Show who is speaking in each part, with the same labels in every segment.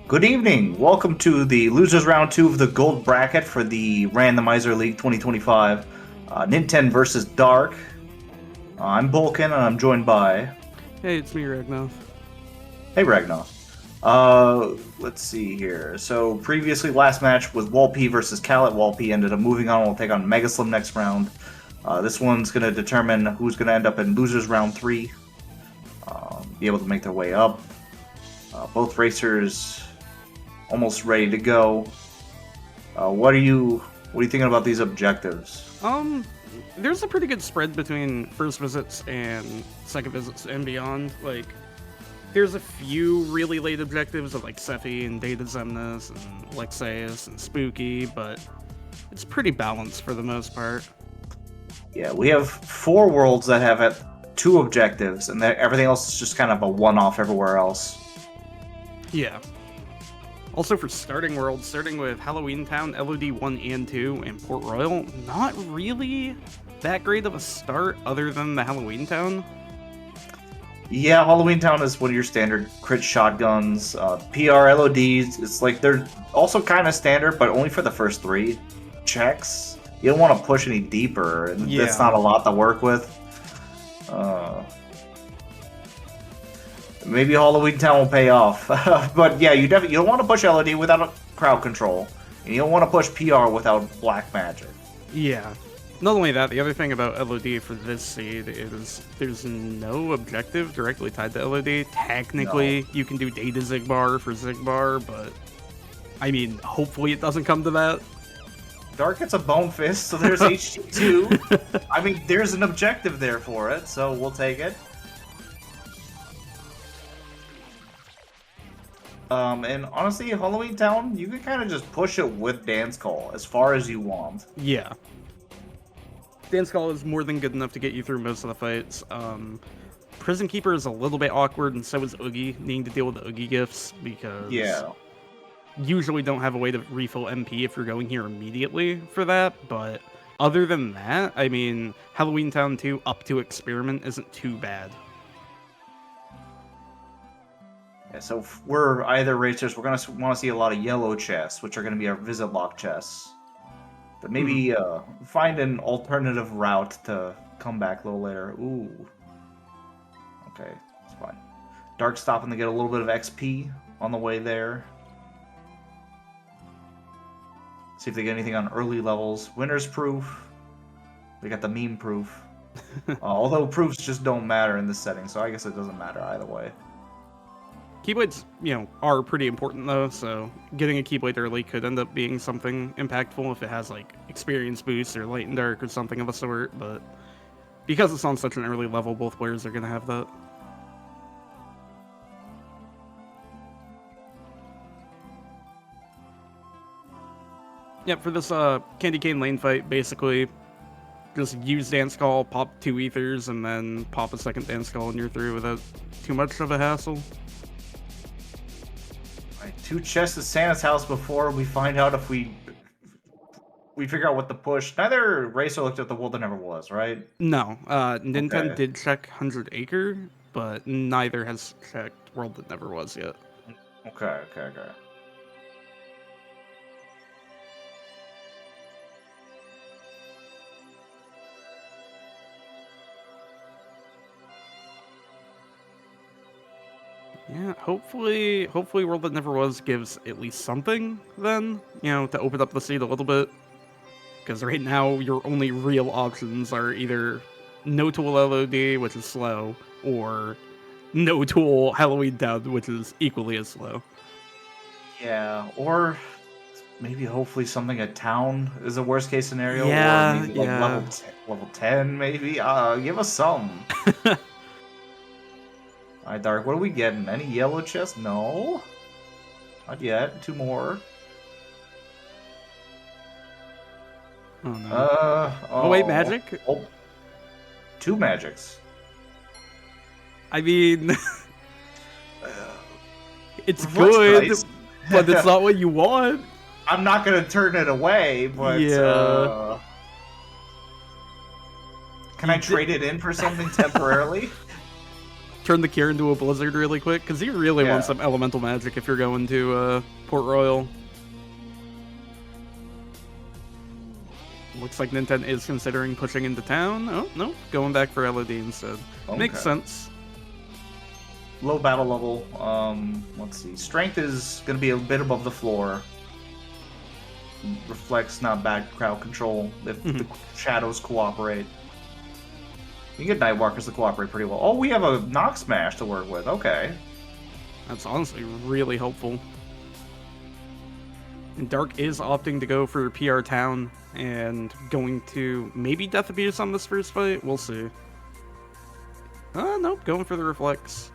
Speaker 1: Good evening. Welcome to the losers round 2 of the gold bracket for the Randomizer League 2025. Ninten versus Dark. I'm Bulkin and I'm joined by...
Speaker 2: Hey, it's me, Ragnar.
Speaker 1: Hey, Ragnar. Let's see here. So previously, last match was Walpy versus Kalat. Walpy ended up moving on. We'll take on Megaslim next round. This one's going to determine who's going to end up in losers round 3. Be able to make their way up. Both racers almost ready to go. What are you thinking about these objectives?
Speaker 2: There's a pretty good spread between first visits and second visits and beyond. Like, there's a few really late objectives of like Sephi and Darknesm1st and Lexaeus and Spooky, but it's pretty balanced for the most part.
Speaker 1: Yeah, we have 4 worlds that have 2 objectives, and everything else is just kind of a one-off everywhere else.
Speaker 2: Yeah. Also for starting worlds, starting with Halloween Town, LOD 1 and 2, and Port Royal, not really that great of a start other than the Halloween Town.
Speaker 1: Yeah, Halloween Town is one of your standard crit shotguns. PR LODs, it's like they're also kind of standard, but only for the first 3 checks. You don't want to push any deeper, and that's not a lot to work with. Maybe Halloween Town will pay off. But yeah, you don't want to push LOD without crowd control. And you don't want to push PR without black magic.
Speaker 2: Yeah. Not only that, the other thing about LOD for this seed is there's no objective directly tied to LOD. Technically, you can do Data Zigbar for Zigbar, but I mean, hopefully it doesn't come to that.
Speaker 1: Dark gets a Bone Fist, so there's HT2. I mean, there's an objective there for it, so we'll take it. And honestly, Halloween Town, you can kind of just push it with Dance Call as far as you want.
Speaker 2: Yeah. Dance Call is more than good enough to get you through most of the fights. Prison Keeper is a little bit awkward, and so is Oogie, needing to deal with the Oogie gifts, because usually don't have a way to refill MP if you're going here immediately for that, but other than that, I mean, Halloween Town 2 up to Experiment isn't too bad.
Speaker 1: Yeah, so if we're either racers, we're going to want to see a lot of yellow chests, which are going to be our visit lock chests. But maybe find an alternative route to come back a little later. Ooh. Okay, it's fine. Dark stopping to get a little bit of XP on the way there. See if they get anything on early levels. Winner's proof. We got the meme proof. Although proofs just don't matter in this setting, so I guess it doesn't matter either way.
Speaker 2: Keyblades, are pretty important though, so getting a Keyblade early could end up being something impactful if it has like experience boost or light and dark or something of a sort, but because it's on such an early level, both players are going to have that. Yep, for this Candy Cane Lane fight, basically just use Dance Call, pop 2 ethers, and then pop a second Dance Call and you're through without too much of a hassle.
Speaker 1: 2 chests at Santa's house before we find out if we figure out what to push. Neither racer looked at the world that never was, right?
Speaker 2: No. Ninten did check 100 Acre, but neither has checked World That Never Was yet.
Speaker 1: Okay.
Speaker 2: Yeah, hopefully World That Never Was gives at least something then, to open up the seed a little bit. Because right now, your only real options are either no tool LOD, which is slow, or no tool Halloween Town, which is equally as slow.
Speaker 1: Yeah, or maybe hopefully something at town is a worst case scenario.
Speaker 2: Yeah,
Speaker 1: or maybe like level 10 maybe. Give us some. Alright, Dark, what are we getting? Any yellow chests? No. Not yet. 2 more.
Speaker 2: Oh no. Oh wait, magic?
Speaker 1: Oh. 2 magics.
Speaker 2: I mean, it's
Speaker 1: Reverse
Speaker 2: good,
Speaker 1: price.
Speaker 2: but it's not what you want.
Speaker 1: I'm not gonna turn it away, but
Speaker 2: Yeah.
Speaker 1: Can I trade it in for something temporarily?
Speaker 2: turn the Kieran into a blizzard really quick, because you really want some elemental magic if you're going to Port Royal. Looks like Ninten is considering pushing into town. Oh, no, going back for LOD instead. Okay. Makes sense.
Speaker 1: Low battle level. Let's see. Strength is going to be a bit above the floor. Reflects not bad crowd control if the shadows cooperate. You get Nightwalkers to cooperate pretty well. Oh, we have a Knock Smash to work with. Okay.
Speaker 2: That's honestly really helpful. And Dark is opting to go for PR Town and going to maybe Death Abuse on this first fight. We'll see. Nope, going for the Reflex.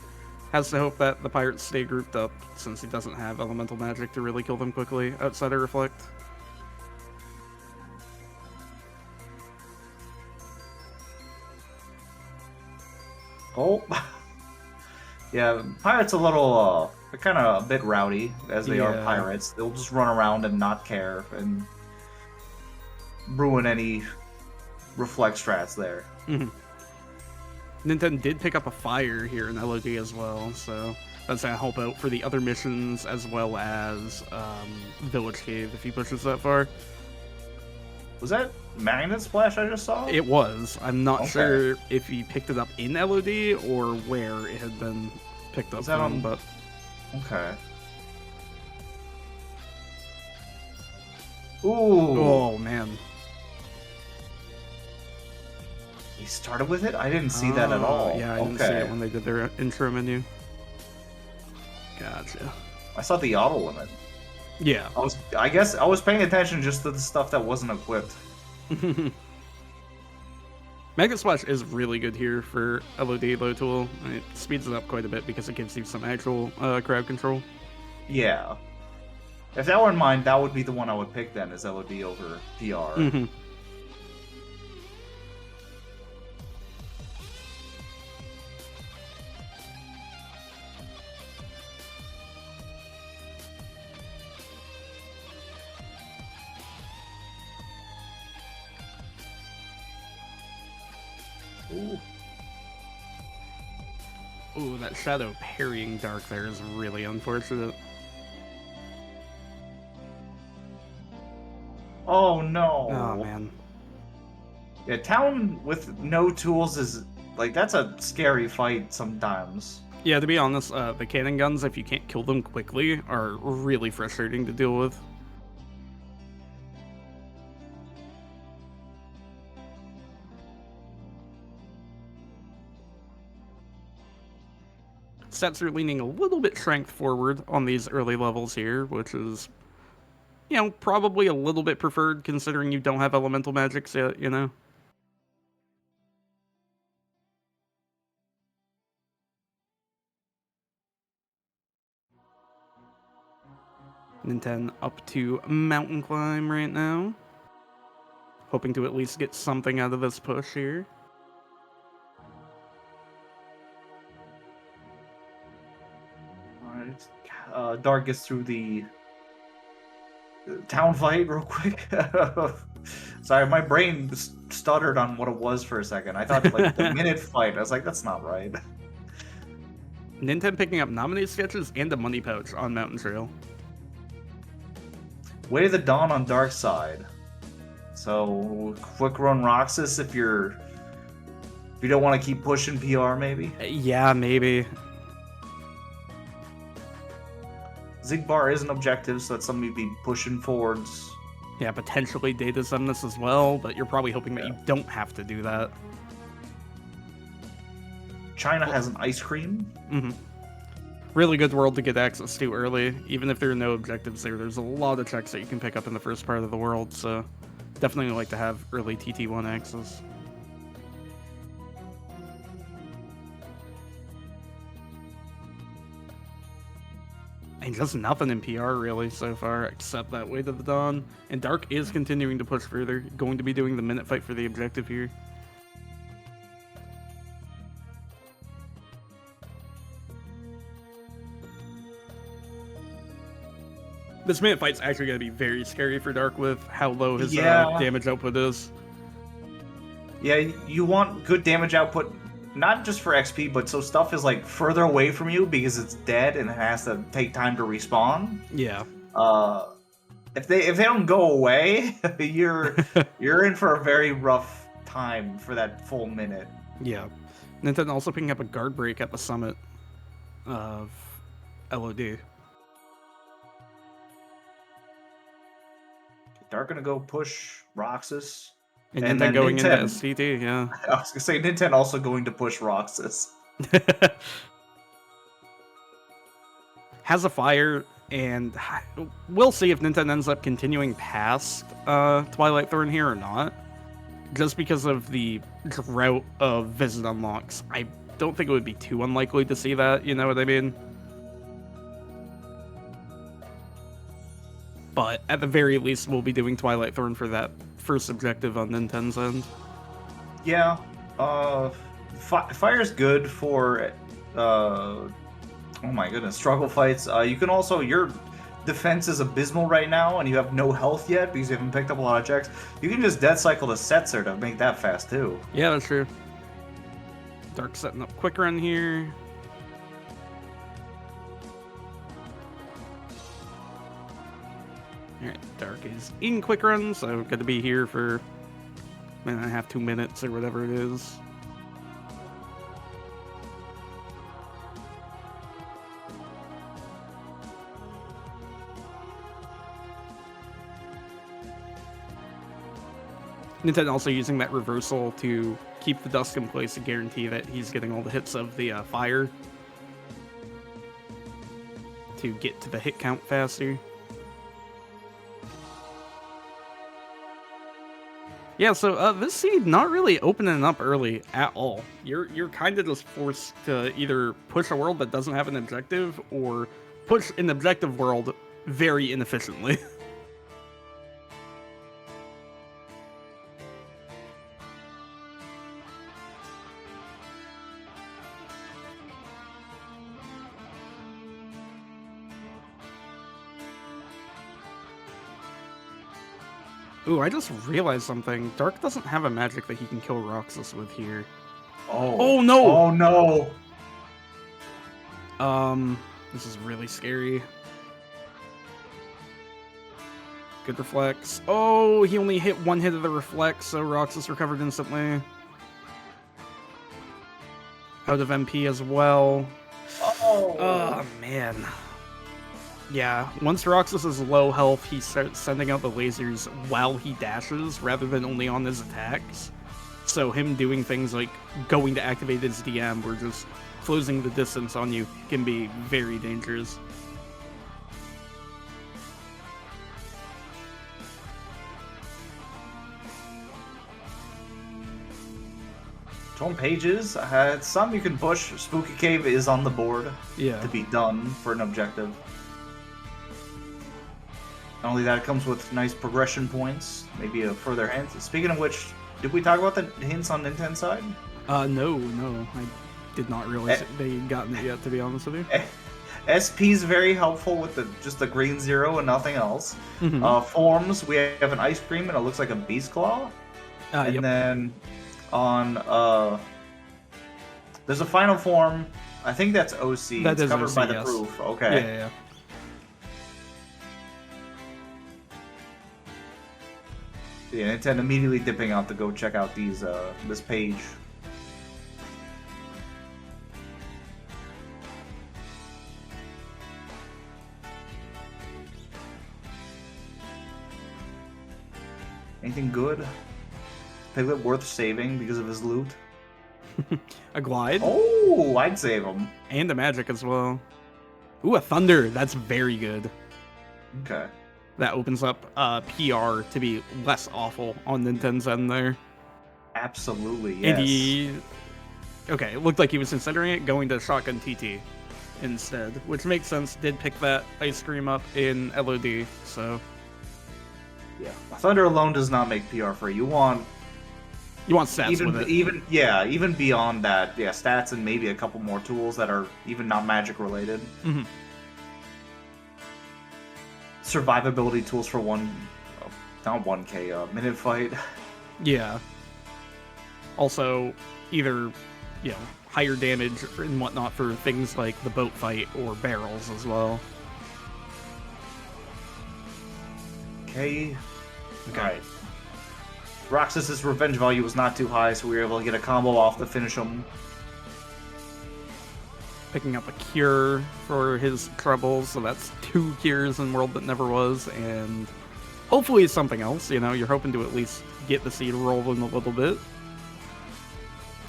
Speaker 2: Has to hope that the Pirates stay grouped up since he doesn't have elemental magic to really kill them quickly outside of Reflect.
Speaker 1: Oh. Yeah, Pirates a little, they're kind of a bit rowdy, as they are Pirates. They'll just run around and not care, and ruin any Reflect strats there.
Speaker 2: Ninten did pick up a Fire here in LOD as well, so that's going to help out for the other missions, as well as Village Cave, if he pushes that far.
Speaker 1: Was that Magnet Splash I just saw?
Speaker 2: It was. I'm not sure if he picked it up in LOD or where it had been picked up from, but...
Speaker 1: Okay. Ooh.
Speaker 2: Oh, man.
Speaker 1: He started with it? I didn't see that at all.
Speaker 2: Yeah, I didn't see it when they did their intro menu. Gotcha.
Speaker 1: I saw the auto limit.
Speaker 2: Yeah.
Speaker 1: I guess I was paying attention just to the stuff that wasn't equipped.
Speaker 2: Magnet Splash is really good here for LOD low tool. It speeds it up quite a bit because it gives you some actual crowd control.
Speaker 1: Yeah. If that were in mind, that would be the one I would pick then, is LOD over PR.
Speaker 2: Ooh, that Shadow parrying Dark there is really unfortunate.
Speaker 1: Oh no.
Speaker 2: Oh man.
Speaker 1: Yeah, Town with no tools is, like, that's a scary fight sometimes.
Speaker 2: Yeah, to be honest, the cannon guns, if you can't kill them quickly, are really frustrating to deal with. Sets are leaning a little bit strength forward on these early levels here, which is, you know, probably a little bit preferred considering you don't have elemental magics yet, you know? Ninten up to Mountain Climb right now. Hoping to at least get something out of this push here.
Speaker 1: Dark gets through the town fight real quick. Sorry, my brain stuttered on what it was for a second. I thought, like, the minute fight. I was like, that's not right.
Speaker 2: Ninten picking up nominated sketches and a money pouch on Mountain Trail.
Speaker 1: Way of the Dawn on Dark side. So, quick run Roxas if you don't want to keep pushing PR, maybe?
Speaker 2: Yeah, maybe.
Speaker 1: Zigbar is an objective, so that's something you'd be pushing forwards.
Speaker 2: Yeah, potentially Data Sumnus as well, but you're probably hoping that you don't have to do that.
Speaker 1: China has an ice cream.
Speaker 2: Really good world to get access to early. Even if there are no objectives there, there's a lot of checks that you can pick up in the first part of the world, so definitely like to have early TT1 access. And just nothing in PR really so far, except that Way to the Dawn. And Dark is continuing to push further, going to be doing the minute fight for the objective here. This minute fight's actually going to be very scary for Dark with how low his damage output is.
Speaker 1: Yeah, you want good damage output not just for XP, but so stuff is like further away from you because it's dead and it has to take time to respawn.
Speaker 2: Yeah.
Speaker 1: If they don't go away, you're in for a very rough time for that full minute.
Speaker 2: Yeah. Ninten also picking up a guard break at the summit of LOD.
Speaker 1: Dark gonna go push Roxas.
Speaker 2: And Ninten going into STT, yeah.
Speaker 1: I was gonna say Ninten also going to push Roxas.
Speaker 2: Has a fire, and we'll see if Ninten ends up continuing past Twilight Thorn here or not. Just because of the drought of visit unlocks, I don't think it would be too unlikely to see that, you know what I mean? But at the very least, we'll be doing Twilight Thorn for that first objective on Ninten's end.
Speaker 1: Yeah, fire's good for, oh my goodness, struggle fights. You can also, your defense is abysmal right now, and you have no health yet because you haven't picked up a lot of checks. You can just death cycle to Setzer to make that fast too.
Speaker 2: Yeah, that's true. Dark setting up quick run here. Alright, Dark is in quick run, so good to be here for a minute and a half, 2 minutes, or whatever it is. Ninten also using that reversal to keep the Dusk in place to guarantee that he's getting all the hits of the fire to get to the hit count faster. Yeah, so this seed not really opening up early at all. You're kind of just forced to either push a world that doesn't have an objective or push an objective world very inefficiently. Ooh, I just realized something. Dark doesn't have a magic that he can kill Roxas with here.
Speaker 1: Oh.
Speaker 2: Oh no!
Speaker 1: Oh no!
Speaker 2: This is really scary. Good reflex. Oh, he only hit one hit of the reflex, so Roxas recovered instantly. Out of MP as well. Oh man. Yeah, once Roxas is low health, he starts sending out the lasers while he dashes, rather than only on his attacks. So him doing things like going to activate his DM or just closing the distance on you can be very dangerous.
Speaker 1: Tone pages. Some you can push. Spooky Cave is on the board to be done for an objective. Not only that, it comes with nice progression points, maybe a further hint. Speaking of which, did we talk about the hints on Ninten's side?
Speaker 2: No, I did not realize they had gotten it yet, to be honest with you.
Speaker 1: SP is very helpful with just the green 0 and nothing else. Forms, we have an ice cream and it looks like a beast claw. And then on there's a final form. I think that's OC.
Speaker 2: That
Speaker 1: it's covered
Speaker 2: OC,
Speaker 1: by the
Speaker 2: yes.
Speaker 1: proof. Okay.
Speaker 2: Yeah.
Speaker 1: Yeah, Ninten immediately dipping out to go check out these this page. Anything good? Piglet worth saving because of his loot?
Speaker 2: A glide.
Speaker 1: Oh, I'd save him.
Speaker 2: And a magic as well. Ooh, a thunder. That's very good.
Speaker 1: Okay.
Speaker 2: That opens up PR to be less awful on Ninten's end there.
Speaker 1: Absolutely, yes.
Speaker 2: And okay, it looked like he was considering it, going to Shotgun TT instead, which makes sense. Did pick that ice cream up in LOD, so...
Speaker 1: Yeah, Thunder alone does not make PR for you. You want
Speaker 2: stats with it.
Speaker 1: Even beyond that, stats and maybe a couple more tools that are even not magic related. Survivability tools for not 1K, minute fight.
Speaker 2: Yeah. Also, either you know, higher damage and whatnot for things like the boat fight or barrels as well.
Speaker 1: Okay. Alright. Roxas's revenge value was not too high, so we were able to get a combo off to finish him.
Speaker 2: Picking up a cure for his troubles, so that's 2 cures in World That Never Was, and hopefully something else. You know, you're hoping to at least get the seed rolling a little bit.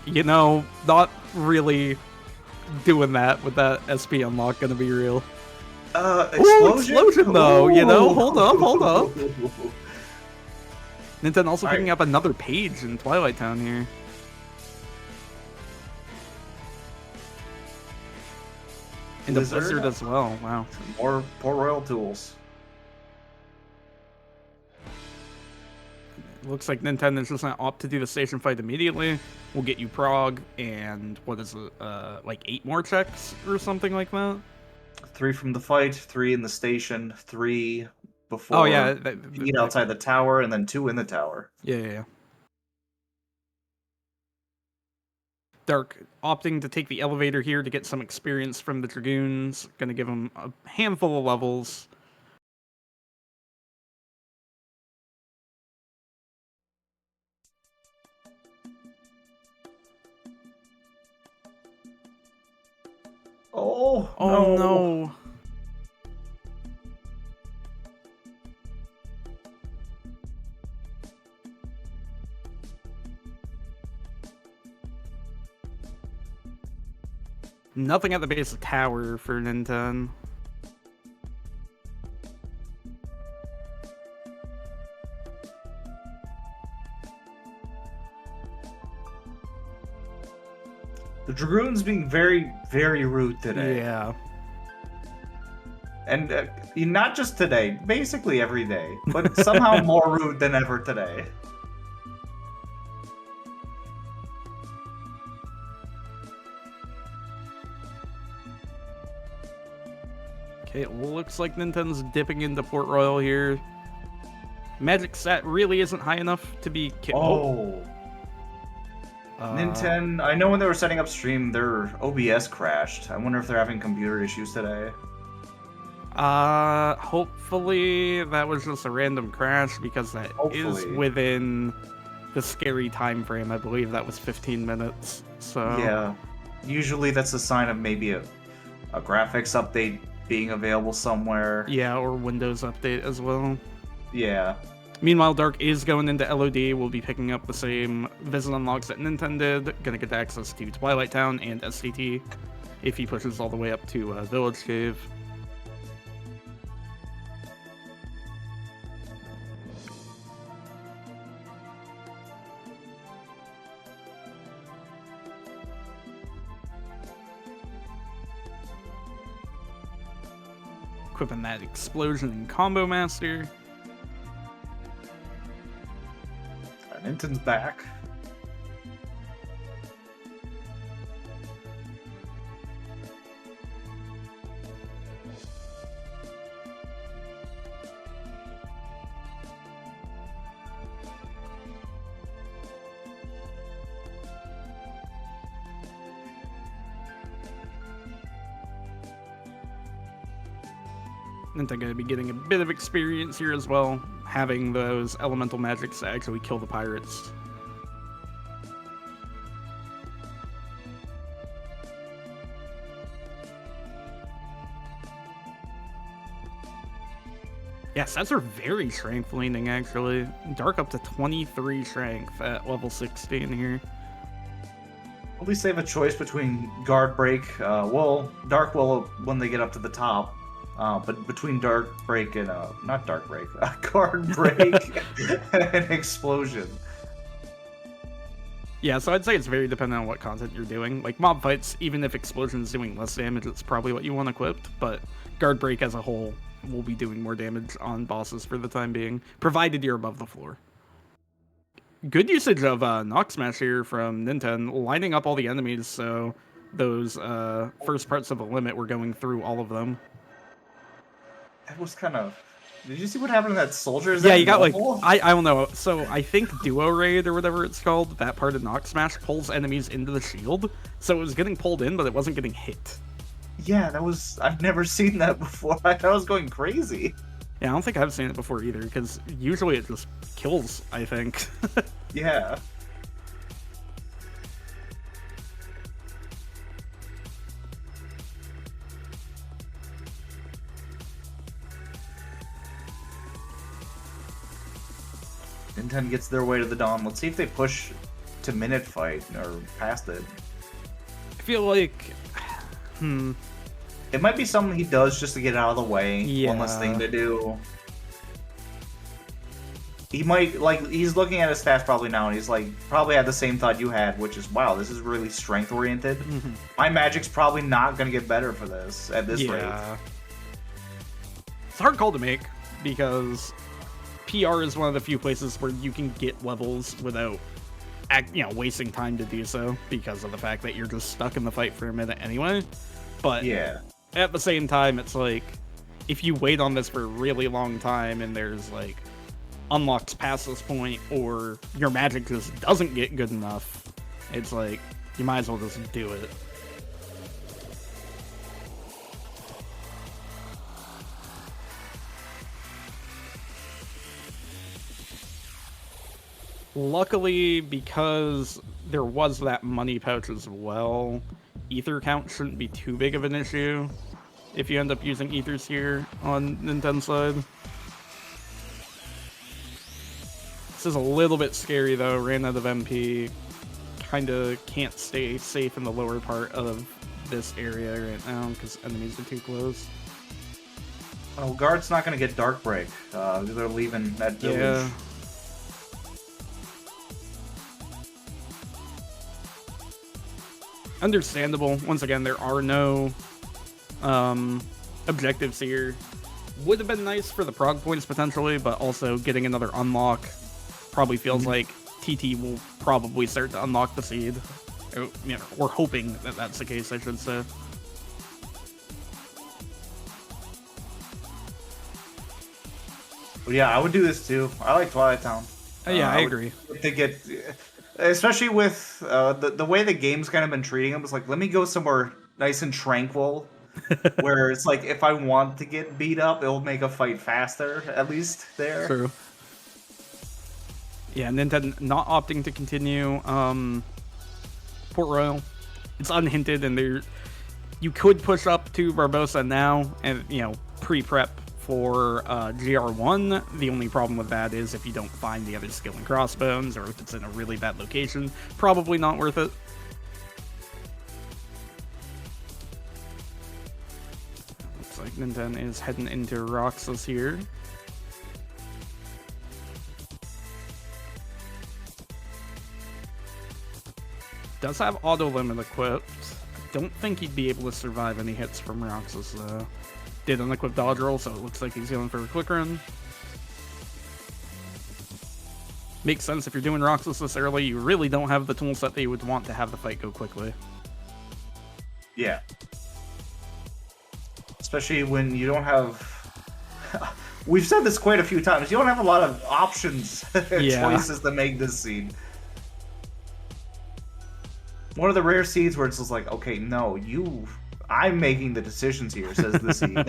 Speaker 2: You know, not really doing that with that SP unlock gonna be real.
Speaker 1: Explosion?
Speaker 2: Ooh, explosion though, you know, hold up.
Speaker 1: Ooh.
Speaker 2: Ninten also picking up another page in Twilight Town here. And the Blizzard as well, wow.
Speaker 1: More Royal tools.
Speaker 2: Looks like Ninten is just gonna opt to do the station fight immediately. We'll get you prog and what is it, like 8 more checks or something like that?
Speaker 1: 3 from the fight, 3 in the station, 3 before.
Speaker 2: Oh yeah,
Speaker 1: eat outside the tower, and then 2 in the tower.
Speaker 2: Yeah. Dark opting to take the elevator here to get some experience from the Dragoons. Gonna give him a handful of levels.
Speaker 1: Oh
Speaker 2: no. Nothing at the base of the tower for Ninten.
Speaker 1: The Dragoons being very, very rude today.
Speaker 2: Yeah.
Speaker 1: And not just today, basically every day, but somehow more rude than ever today.
Speaker 2: Okay, it looks like Ninten's dipping into Port Royal here. Magic stat really isn't high enough to be
Speaker 1: Ninten, I know when they were setting up stream, their OBS crashed. I wonder if they're having computer issues today.
Speaker 2: Hopefully that was just a random crash because that is within the scary time frame. I believe that was 15 minutes. So
Speaker 1: yeah, usually that's a sign of maybe a graphics update being available somewhere.
Speaker 2: Yeah, or Windows update as well.
Speaker 1: Yeah.
Speaker 2: Meanwhile, Dark is going into LOD. We'll be picking up the same visit unlocks that Ninten did. Gonna get access to Twilight Town and SCT if he pushes all the way up to Village Cave. Equipping that explosion and combo master.
Speaker 1: Ninten's back.
Speaker 2: Ninten going to be getting a bit of experience here as well, having those elemental magics to actually kill the pirates. Yeah, stats are very strength leaning actually. Dark up to 23 strength at level 16 here.
Speaker 1: At least they have a choice between guard break. Well, Dark will when they get up to the top. But between Dark Break and, not Dark Break, Guard Break and Explosion.
Speaker 2: Yeah, so I'd say it's very dependent on what content you're doing. Like, mob fights, even if Explosion's doing less damage, it's probably what you want equipped, but Guard Break as a whole will be doing more damage on bosses for the time being, provided you're above the floor. Good usage of Knock Smash here from Ninten, lining up all the enemies, so those first parts of the limit, we're going through all of them.
Speaker 1: That was kind of Did you see what happened to that soldier? Is
Speaker 2: Yeah,
Speaker 1: that
Speaker 2: you got
Speaker 1: normal?
Speaker 2: like I don't know. So I think Duo Raid or whatever it's called, that part of Knock Smash pulls enemies into the shield. So it was getting pulled in, but it wasn't getting hit.
Speaker 1: Yeah, I've never seen that before. I thought I was going crazy.
Speaker 2: Yeah, I don't think I've seen it before either, because usually it just kills, I think.
Speaker 1: Yeah. Ninten gets their way to the Dawn. Let's see if they push to minute fight or past it.
Speaker 2: I feel like...
Speaker 1: It might be something he does just to get out of the way.
Speaker 2: Yeah.
Speaker 1: One less thing to do. He might, like, he's looking at his stats probably now, and he's like, probably had the same thought you had, which is, wow, this is really strength-oriented. My magic's probably not going to get better for this at this rate.
Speaker 2: It's a hard call to make, because PR is one of the few places where you can get levels without, wasting time to do so, because of the fact that you're just stuck in the fight for a minute anyway. But
Speaker 1: yeah,
Speaker 2: at the same time, it's like, if you wait on this for a really long time and there's like unlocks past this point, or your magic just doesn't get good enough, it's like, you might as well just do it. Luckily, because there was that money pouch as well, ether count shouldn't be too big of an issue if you end up using ethers here on Ninten's side. This is a little bit scary though. Ran out of MP. Kinda can't stay safe in the lower part of this area right now because enemies are too close.
Speaker 1: Oh, Guard's not going to get Dark Break. They're leaving that village.
Speaker 2: Yeah. Understandable. Once again, there are no objectives here. Would have been nice for the prog points potentially, but also getting another unlock probably feels like TT will probably start to unlock the seed. We're hoping that that's the case, I should say.
Speaker 1: But yeah, I would do this too. I like Twilight Town.
Speaker 2: Yeah, I agree.
Speaker 1: To get, especially with the way the game's kind of been treating them, it's like, let me go somewhere nice and tranquil, where it's like, if I want to get beat up, it'll make a fight faster, at least there.
Speaker 2: True. Yeah, Ninten not opting to continue Port Royal. It's unhinted, and you could push up to Barbosa now, and pre-prep for GR1. The only problem with that is if you don't find the other skill in Crossbones, or if it's in a really bad location, probably not worth it. Looks like Ninten is heading into Roxas here. Does have auto limit equipped. Don't think he'd be able to survive any hits from Roxas though. Did unequip dodge roll, so it looks like he's going for a quick run. Makes sense if you're doing Roxas this early, you really don't have the tool set that you would want to have the fight go quickly.
Speaker 1: Yeah. Especially when you don't have... We've said this quite a few times, you don't have a lot of options, choices to make this seed. One of the rare seeds where it's just like, okay, no, I'm making the decisions here, says the seed.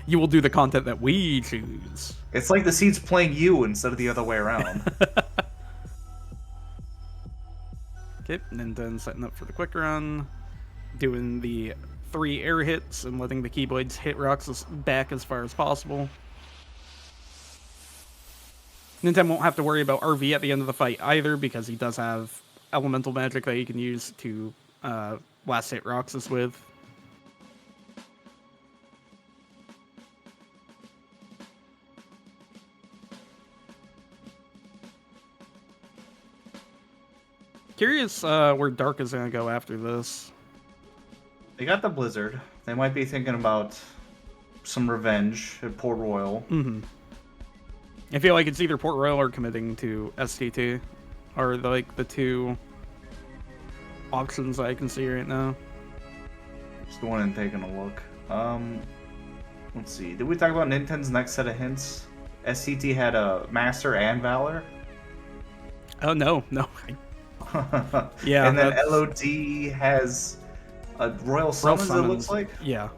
Speaker 2: You will do the content that we choose.
Speaker 1: It's like the seed's playing you instead of the other way around.
Speaker 2: Okay, Ninten setting up for the quick run. Doing the 3 air hits and letting the Keyblades hit Roxas back as far as possible. Ninten won't have to worry about RV at the end of the fight either, because he does have elemental magic that he can use to last hit Roxas with. Curious where Dark is going to go after this.
Speaker 1: They got the Blizzard. They might be thinking about some revenge at Port Royal.
Speaker 2: I feel like it's either Port Royal or committing to STT. Are like the 2 options I can see right now.
Speaker 1: Just going and taking a look. Let's see. Did we talk about Ninten's next set of hints? SCT had a Master and Valor.
Speaker 2: Oh no. Yeah.
Speaker 1: And then LOD has a Royal Summons, it looks like.
Speaker 2: Yeah.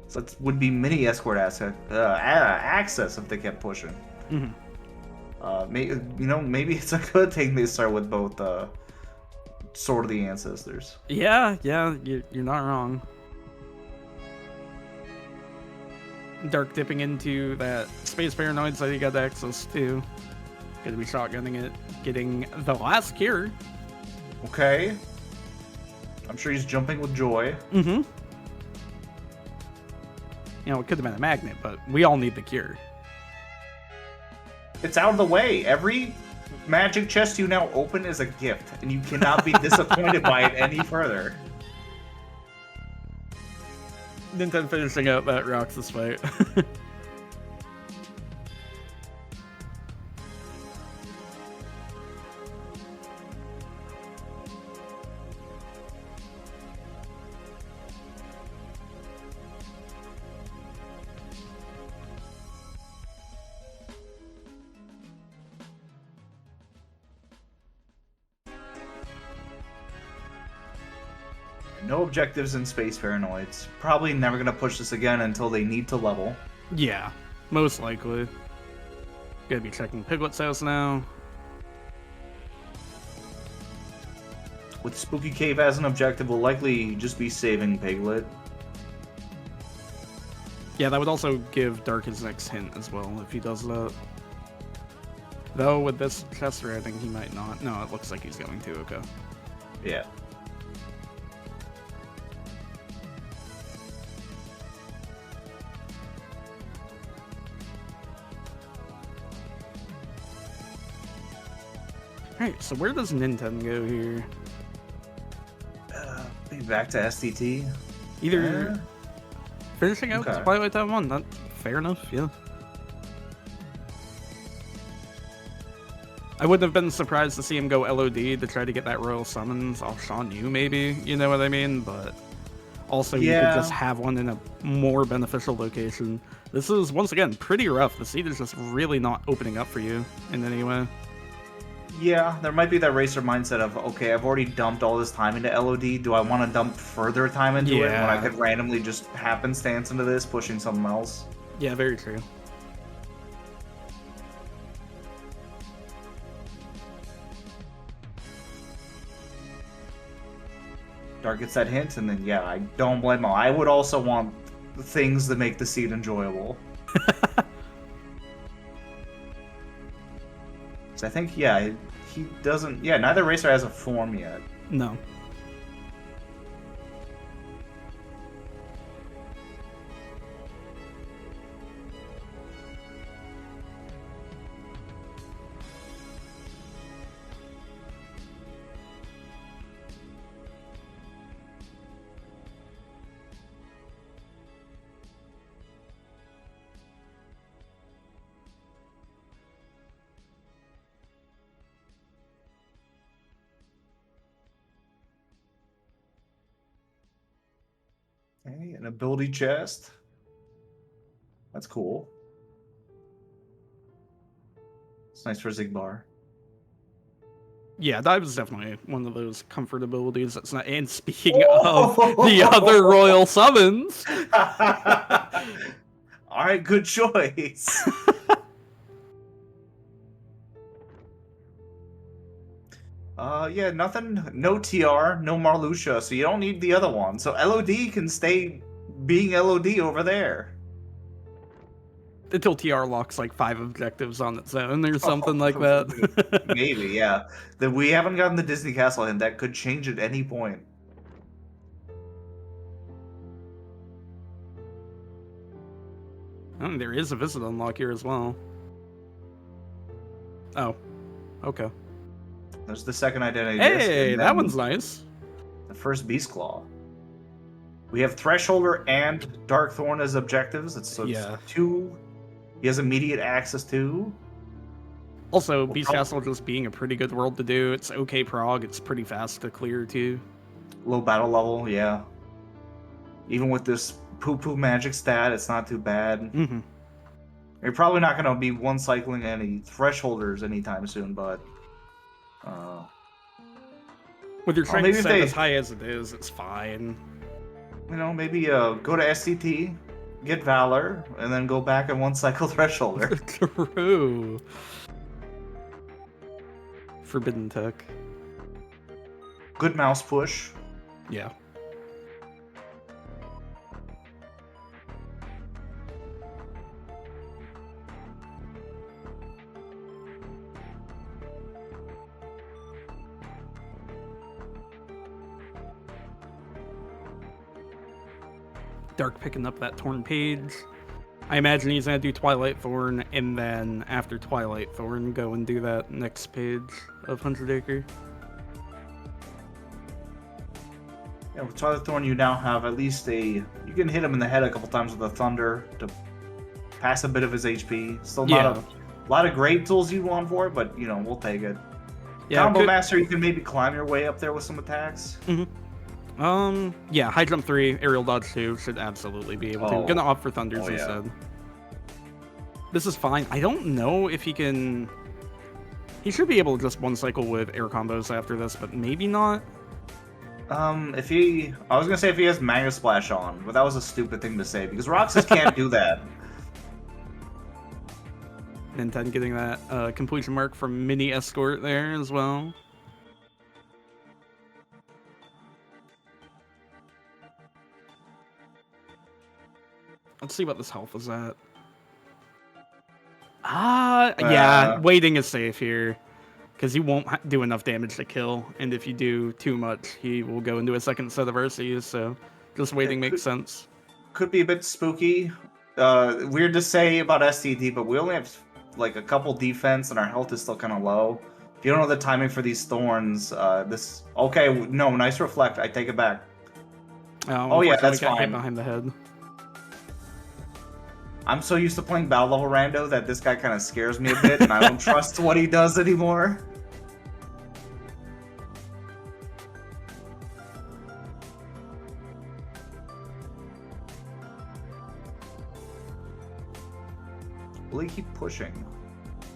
Speaker 1: So it would be mini escort access if they kept pushing. Maybe it's a good thing they start with both Sword of the Ancestors.
Speaker 2: Yeah, you're not wrong. Dark dipping into that Space Paranoid so you got access to. Gonna be shotgunning it, getting the last cure.
Speaker 1: Okay. I'm sure he's jumping with joy.
Speaker 2: You know, it could have been a magnet, but we all need the cure.
Speaker 1: It's out of the way. Every magic chest you now open is a gift, and you cannot be disappointed by it any further.
Speaker 2: Ninten finishing out that Roxas fight.
Speaker 1: No objectives in Space Paranoids. Probably never going to push this again until they need to level.
Speaker 2: Yeah, most likely. Gonna be checking Piglet's house now.
Speaker 1: With Spooky Cave as an objective, will likely just be saving Piglet.
Speaker 2: Yeah, that would also give Dark his next hint as well, if he does that. Though, with this chest rating, he might not. No, it looks like he's going to, okay.
Speaker 1: Yeah.
Speaker 2: Alright, so where does Ninten go here?
Speaker 1: Maybe back to STT?
Speaker 2: Either finishing out Twilight Town 1, that's fair enough, yeah. I wouldn't have been surprised to see him go LOD to try to get that Royal Summons off Shan Yu, maybe, you know what I mean? But also, you could just have one in a more beneficial location. This is, once again, pretty rough. The seed is just really not opening up for you in any way.
Speaker 1: Yeah, there might be that racer mindset of, okay, I've already dumped all this time into LOD. Do I want to dump further time into it when I could randomly just happenstance into this, pushing something else?
Speaker 2: Yeah, very true.
Speaker 1: Dark gets that hint, and then, yeah, I don't blame him. I would also want things that make the seed enjoyable. So I think, yeah, he doesn't... Yeah, neither racer has a form yet.
Speaker 2: No.
Speaker 1: Okay, an ability chest. That's cool. It's nice for Zigbar.
Speaker 2: Yeah, that was definitely one of those comfort abilities. That's not. And speaking of the other Royal Summons,
Speaker 1: all right, good choice. Yeah, nothing. No TR, no Marluxia, so you don't need the other one. So LOD can stay being LOD over there.
Speaker 2: Until TR locks like 5 objectives on its own or something like that.
Speaker 1: Maybe, yeah. That we haven't gotten the Disney Castle and that could change at any point.
Speaker 2: Oh, there is a visit unlock here as well. Oh, okay.
Speaker 1: There's the second identity.
Speaker 2: Hey, that one's nice.
Speaker 1: The first Beast Claw. We have Thresholder and Darkthorn as objectives. It's 2. He has immediate access to.
Speaker 2: Also, Beast Castle just being a pretty good world to do. It's okay prog. It's pretty fast to clear too.
Speaker 1: Low battle level, yeah. Even with this poo magic stat. It's not too bad.
Speaker 2: Mm-hmm.
Speaker 1: You're probably not going to be one cycling any thresholders anytime soon, but
Speaker 2: with your strength
Speaker 1: maybe
Speaker 2: set
Speaker 1: they,
Speaker 2: as high as it is, it's fine.
Speaker 1: you know, maybe go to SCT, get Valor, and then go back and one cycle thresholder.
Speaker 2: True. Forbidden tech.
Speaker 1: Good mouse push.
Speaker 2: Yeah. Dark picking up that torn page. I imagine he's gonna do Twilight Thorn, and then after Twilight Thorn, go and do that next page of 100 Acre.
Speaker 1: Yeah, with Twilight Thorn, you now have at least you can hit him in the head a couple times with a Thunder to pass a bit of his HP. Still not a lot of great tools you want for it, but, you know, we'll take it. Yeah, Combo Master, you can maybe climb your way up there with some attacks.
Speaker 2: Mm-hmm. Yeah, High Jump 3, Aerial Dodge 2 should absolutely be able to. Gonna opt for Thunders instead. This is fine. I don't know if he can... He should be able to just one cycle with air combos after this, but maybe not.
Speaker 1: If he... I was gonna say if he has Mega Splash on, but that was a stupid thing to say, because Roxas can't do that.
Speaker 2: Ninten getting that completion mark from Mini Escort there as well. Let's see what this health is at. Yeah, waiting is safe here. Because he won't do enough damage to kill, and if you do too much, he will go into a second set of RCs, so just waiting makes sense.
Speaker 1: Could be a bit spooky. Weird to say about STD, but we only have like a couple defense, and our health is still kind of low. If you don't know the timing for these thorns, this... Okay, no, nice reflect. I take it back. Oh yeah, that's fine.
Speaker 2: Hit behind the head.
Speaker 1: I'm so used to playing battle level rando that this guy kind of scares me a bit, and I don't trust what he does anymore. Will he keep pushing?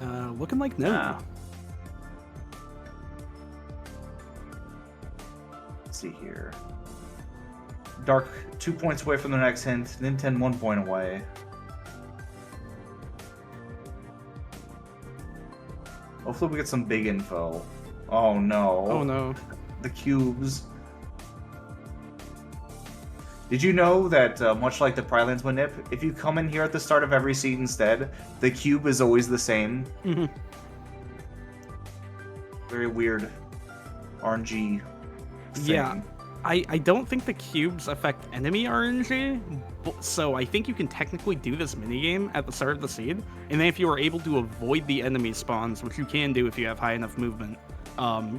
Speaker 2: Looking like no.
Speaker 1: Nah. Let's see here. Dark 2 points away from the next hint. Ninten 1 point away. Hopefully we get some big info. Oh no.
Speaker 2: Oh no.
Speaker 1: The cubes. Did you know that, much like the Prylands manip, if you come in here at the start of every seed instead, the cube is always the same?
Speaker 2: Mm-hmm.
Speaker 1: Very weird RNG thing.
Speaker 2: Yeah, I don't think the cubes affect enemy RNG, so I think you can technically do this minigame at the start of the seed, and then if you are able to avoid the enemy spawns, which you can do if you have high enough movement,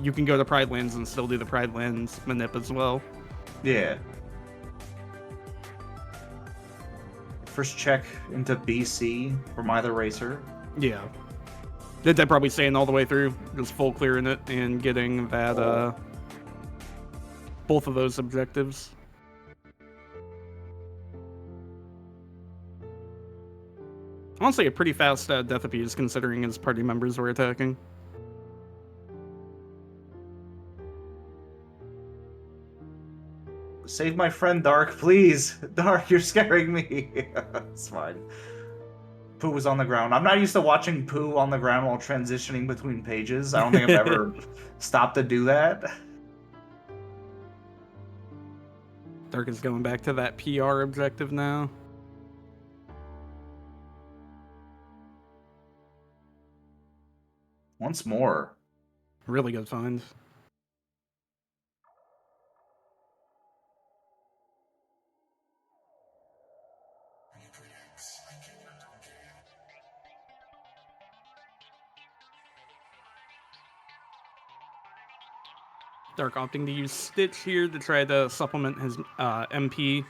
Speaker 2: you can go to Pride Lands and still do the Pride Lands manip as well.
Speaker 1: Yeah. First check into BC from either racer.
Speaker 2: Yeah. They're probably staying all the way through, just full clearing it and getting that, both of those objectives. Honestly, a pretty fast death appease considering his party members were attacking.
Speaker 1: Save my friend, Dark, please. Dark, you're scaring me. It's fine. Pooh was on the ground. I'm not used to watching Pooh on the ground while transitioning between pages. I don't think I've ever stopped to do that.
Speaker 2: Dark is going back to that PR objective now.
Speaker 1: Once more.
Speaker 2: Really good find. Dark opting to use Stitch here to try to supplement his MP.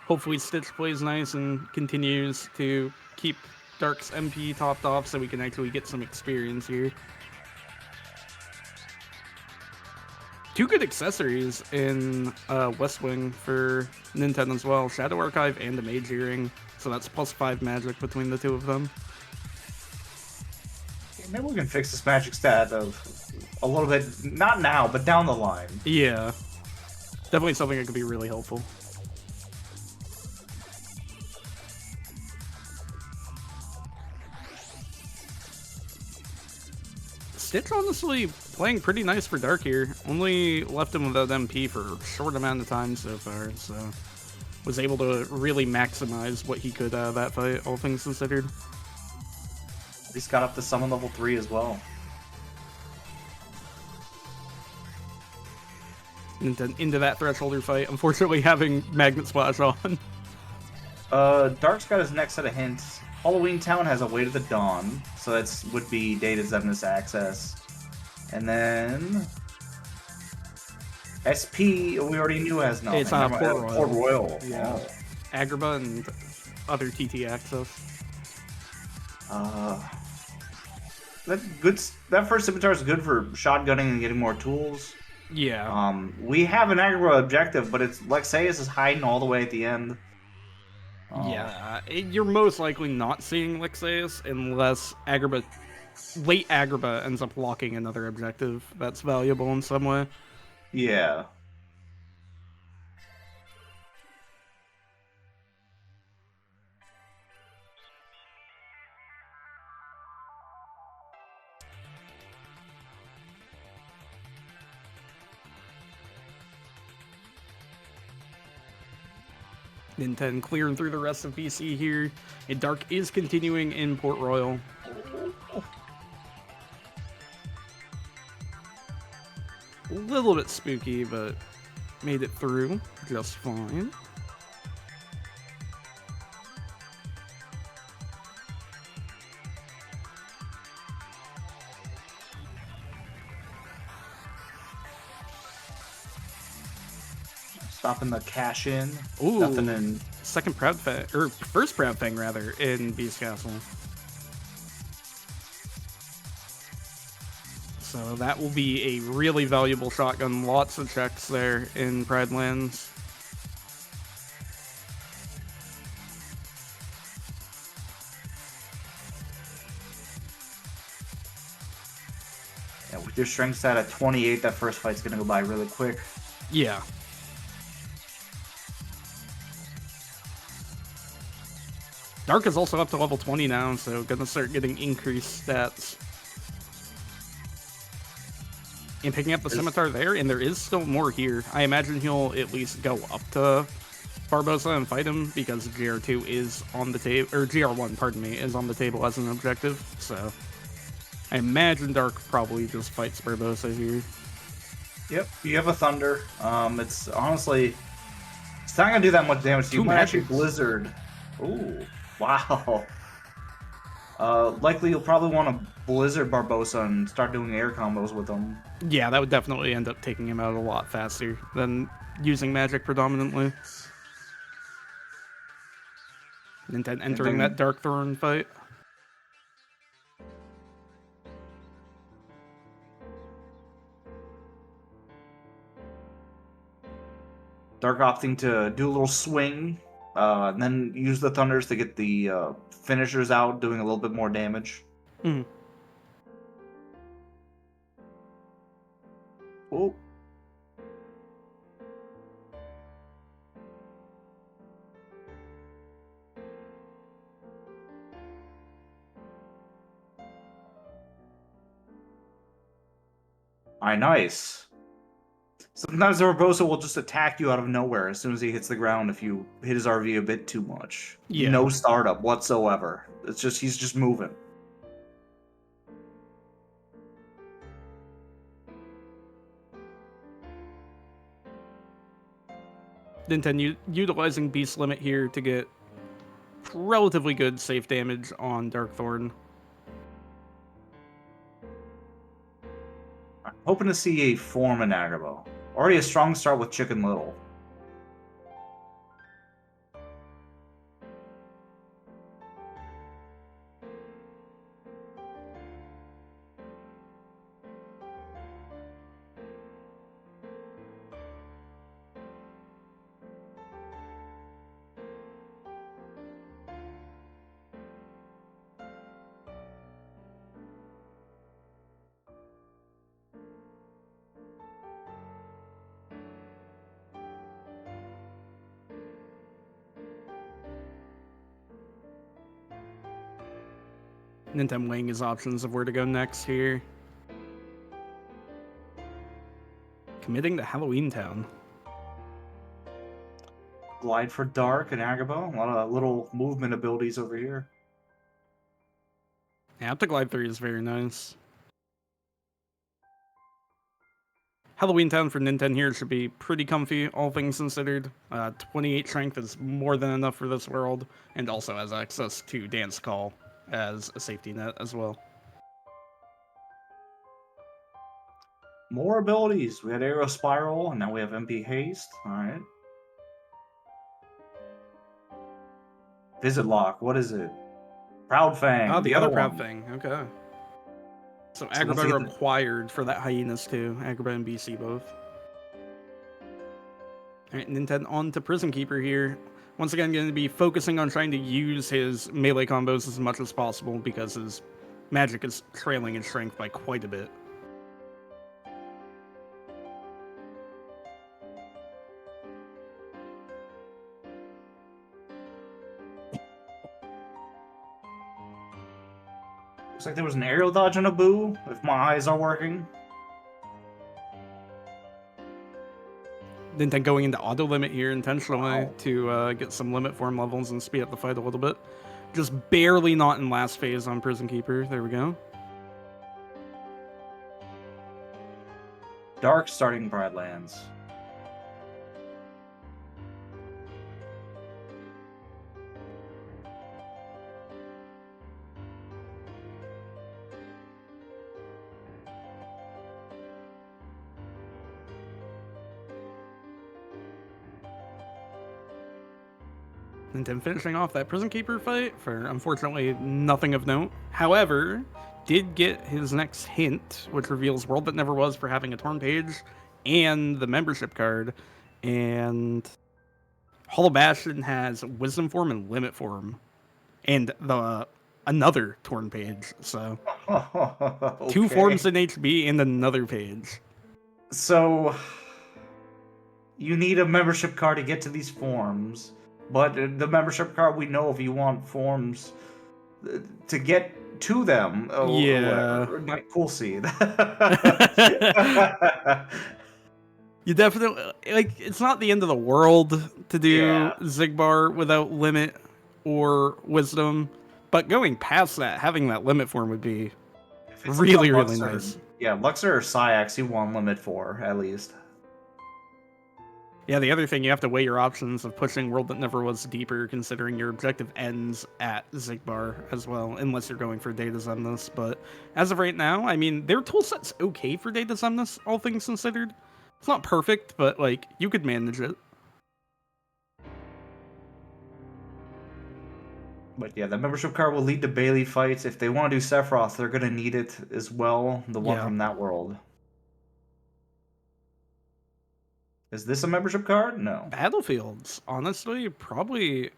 Speaker 2: Hopefully Stitch plays nice and continues to keep Dark's MP topped off so we can actually get some experience here. Two good accessories in West Wing for Ninten as well. Shadow Archive and a Mage Earring. So that's +5 magic between the two of them.
Speaker 1: Maybe we can fix this magic stat of a little bit, not now, but down the line.
Speaker 2: Yeah. Definitely something that could be really helpful. Stitch honestly playing pretty nice for Dark here. Only left him without MP for a short amount of time so far, so was able to really maximize what he could out of that fight, all things considered.
Speaker 1: He's got up to summon level 3 as well.
Speaker 2: Into that Thresholder fight, unfortunately having Magnet Splash on.
Speaker 1: Dark's got his next set of hints. Halloween Town has a Way to the Dawn, so that would be Data Zemnis access. And then SP, we already knew has nothing.
Speaker 2: It's Port Royal.
Speaker 1: Port Royal.
Speaker 2: Yeah.
Speaker 1: Oh.
Speaker 2: Agrabah and other TT access.
Speaker 1: That first scimitar is good for shotgunning and getting more tools.
Speaker 2: Yeah.
Speaker 1: We have an Agrabah objective, but it's Lexaeus is hiding all the way at the end.
Speaker 2: Yeah, you're most likely not seeing Lexaeus unless late Agrabah ends up locking another objective that's valuable in some way.
Speaker 1: Yeah.
Speaker 2: Ninten clearing through the rest of BC here. And Dark is continuing in Port Royal. A little bit spooky, but made it through just fine.
Speaker 1: Stopping the cash in.
Speaker 2: Ooh,
Speaker 1: nothing in.
Speaker 2: Second Proud Fang, or first Proud Fang rather, in Beast Castle. So that will be a really valuable shotgun. Lots of checks there in Pride Lands.
Speaker 1: Yeah, with your strength stat at 28, that first fight's gonna go by really quick.
Speaker 2: Yeah. Dark is also up to level 20 now, so gonna start getting increased stats. And picking up the scimitar there, and there is still more here. I imagine he'll at least go up to Barbosa and fight him, because GR2 is on the table, or GR1, pardon me, is on the table as an objective, so I imagine Dark probably just fights Barbosa here.
Speaker 1: Yep, you have a Thunder. It's honestly, it's not gonna do that much damage to you. You might actually Blizzard. Ooh, wow. Likely you'll probably want to Blizzard Barbosa and start doing air combos with him.
Speaker 2: Yeah, that would definitely end up taking him out a lot faster than using magic predominantly. And then entering that Darkthorn fight.
Speaker 1: Dark opting to do a little swing, and then use the Thunders to get the finishers out, doing a little bit more damage.
Speaker 2: Hmm.
Speaker 1: Oh. Alright, nice. Sometimes the Barbosa will just attack you out of nowhere as soon as he hits the ground if you hit his RV a bit too much.
Speaker 2: Yeah.
Speaker 1: No startup whatsoever. It's just he's just moving.
Speaker 2: Ninten utilizing Beast Limit here to get relatively good safe damage on Darkthorn.
Speaker 1: I'm hoping to see a form in Agrabah. Already a strong start with Chicken Little.
Speaker 2: Ninten weighing his options of where to go next here. Committing to Halloween Town.
Speaker 1: Glide for Dark and Agrabah. A lot of little movement abilities over here.
Speaker 2: Yeah, up to Glide 3 is very nice. Halloween Town for Ninten here should be pretty comfy, all things considered. 28 strength is more than enough for this world, and also has access to Dance Call as a safety net as well.
Speaker 1: More abilities. We had Aero Spiral, and now we have MP Haste. Alright. Visit Lock. What is it? Proud Fang.
Speaker 2: Oh, the other Proud
Speaker 1: one.
Speaker 2: Fang. Okay. So Agrabah required for that Hyenas too. Agrabah and BC both. Alright, Ninten on to Prison Keeper here. Once again, going to be focusing on trying to use his melee combos as much as possible because his magic is trailing in strength by quite a bit.
Speaker 1: Looks like there was an aerial dodge on a Boo, if my eyes are working.
Speaker 2: Ninten going into auto limit here intentionally to get some limit form levels and speed up the fight a little bit. Just barely not in last phase on Prison Keeper. There we go.
Speaker 1: Dark starting Bridelands.
Speaker 2: Ninten finishing off that Prison Keeper fight for, unfortunately, nothing of note. However, did get his next hint, which reveals World That Never Was for having a torn page and the membership card. And Hollow Bastion has Wisdom Form and Limit Form. And the another torn page. So,
Speaker 1: okay.
Speaker 2: 2 forms in HB and another page.
Speaker 1: So, you need a membership card to get to these forms. But the membership card, we know if you want forms to get to them.
Speaker 2: Yeah.
Speaker 1: We'll see.
Speaker 2: You definitely, like, it's not the end of the world to do Zigbar without limit or wisdom, but going past that, having that limit form would be really, really nice.
Speaker 1: Yeah, Luxor or Syax, you want limit for, at least.
Speaker 2: Yeah, the other thing, you have to weigh your options of pushing World That Never Was deeper, considering your objective ends at Zigbar as well, unless you're going for Data Zemnis. But as of right now, I mean, their toolset's okay for Data Zemnis, all things considered. It's not perfect, but, like, you could manage it.
Speaker 1: But yeah, the membership card will lead to Bailey fights. If they want to do Sephiroth, they're going to need it as well, the one from that world. Is this a membership card? No.
Speaker 2: Battlefields, honestly, probably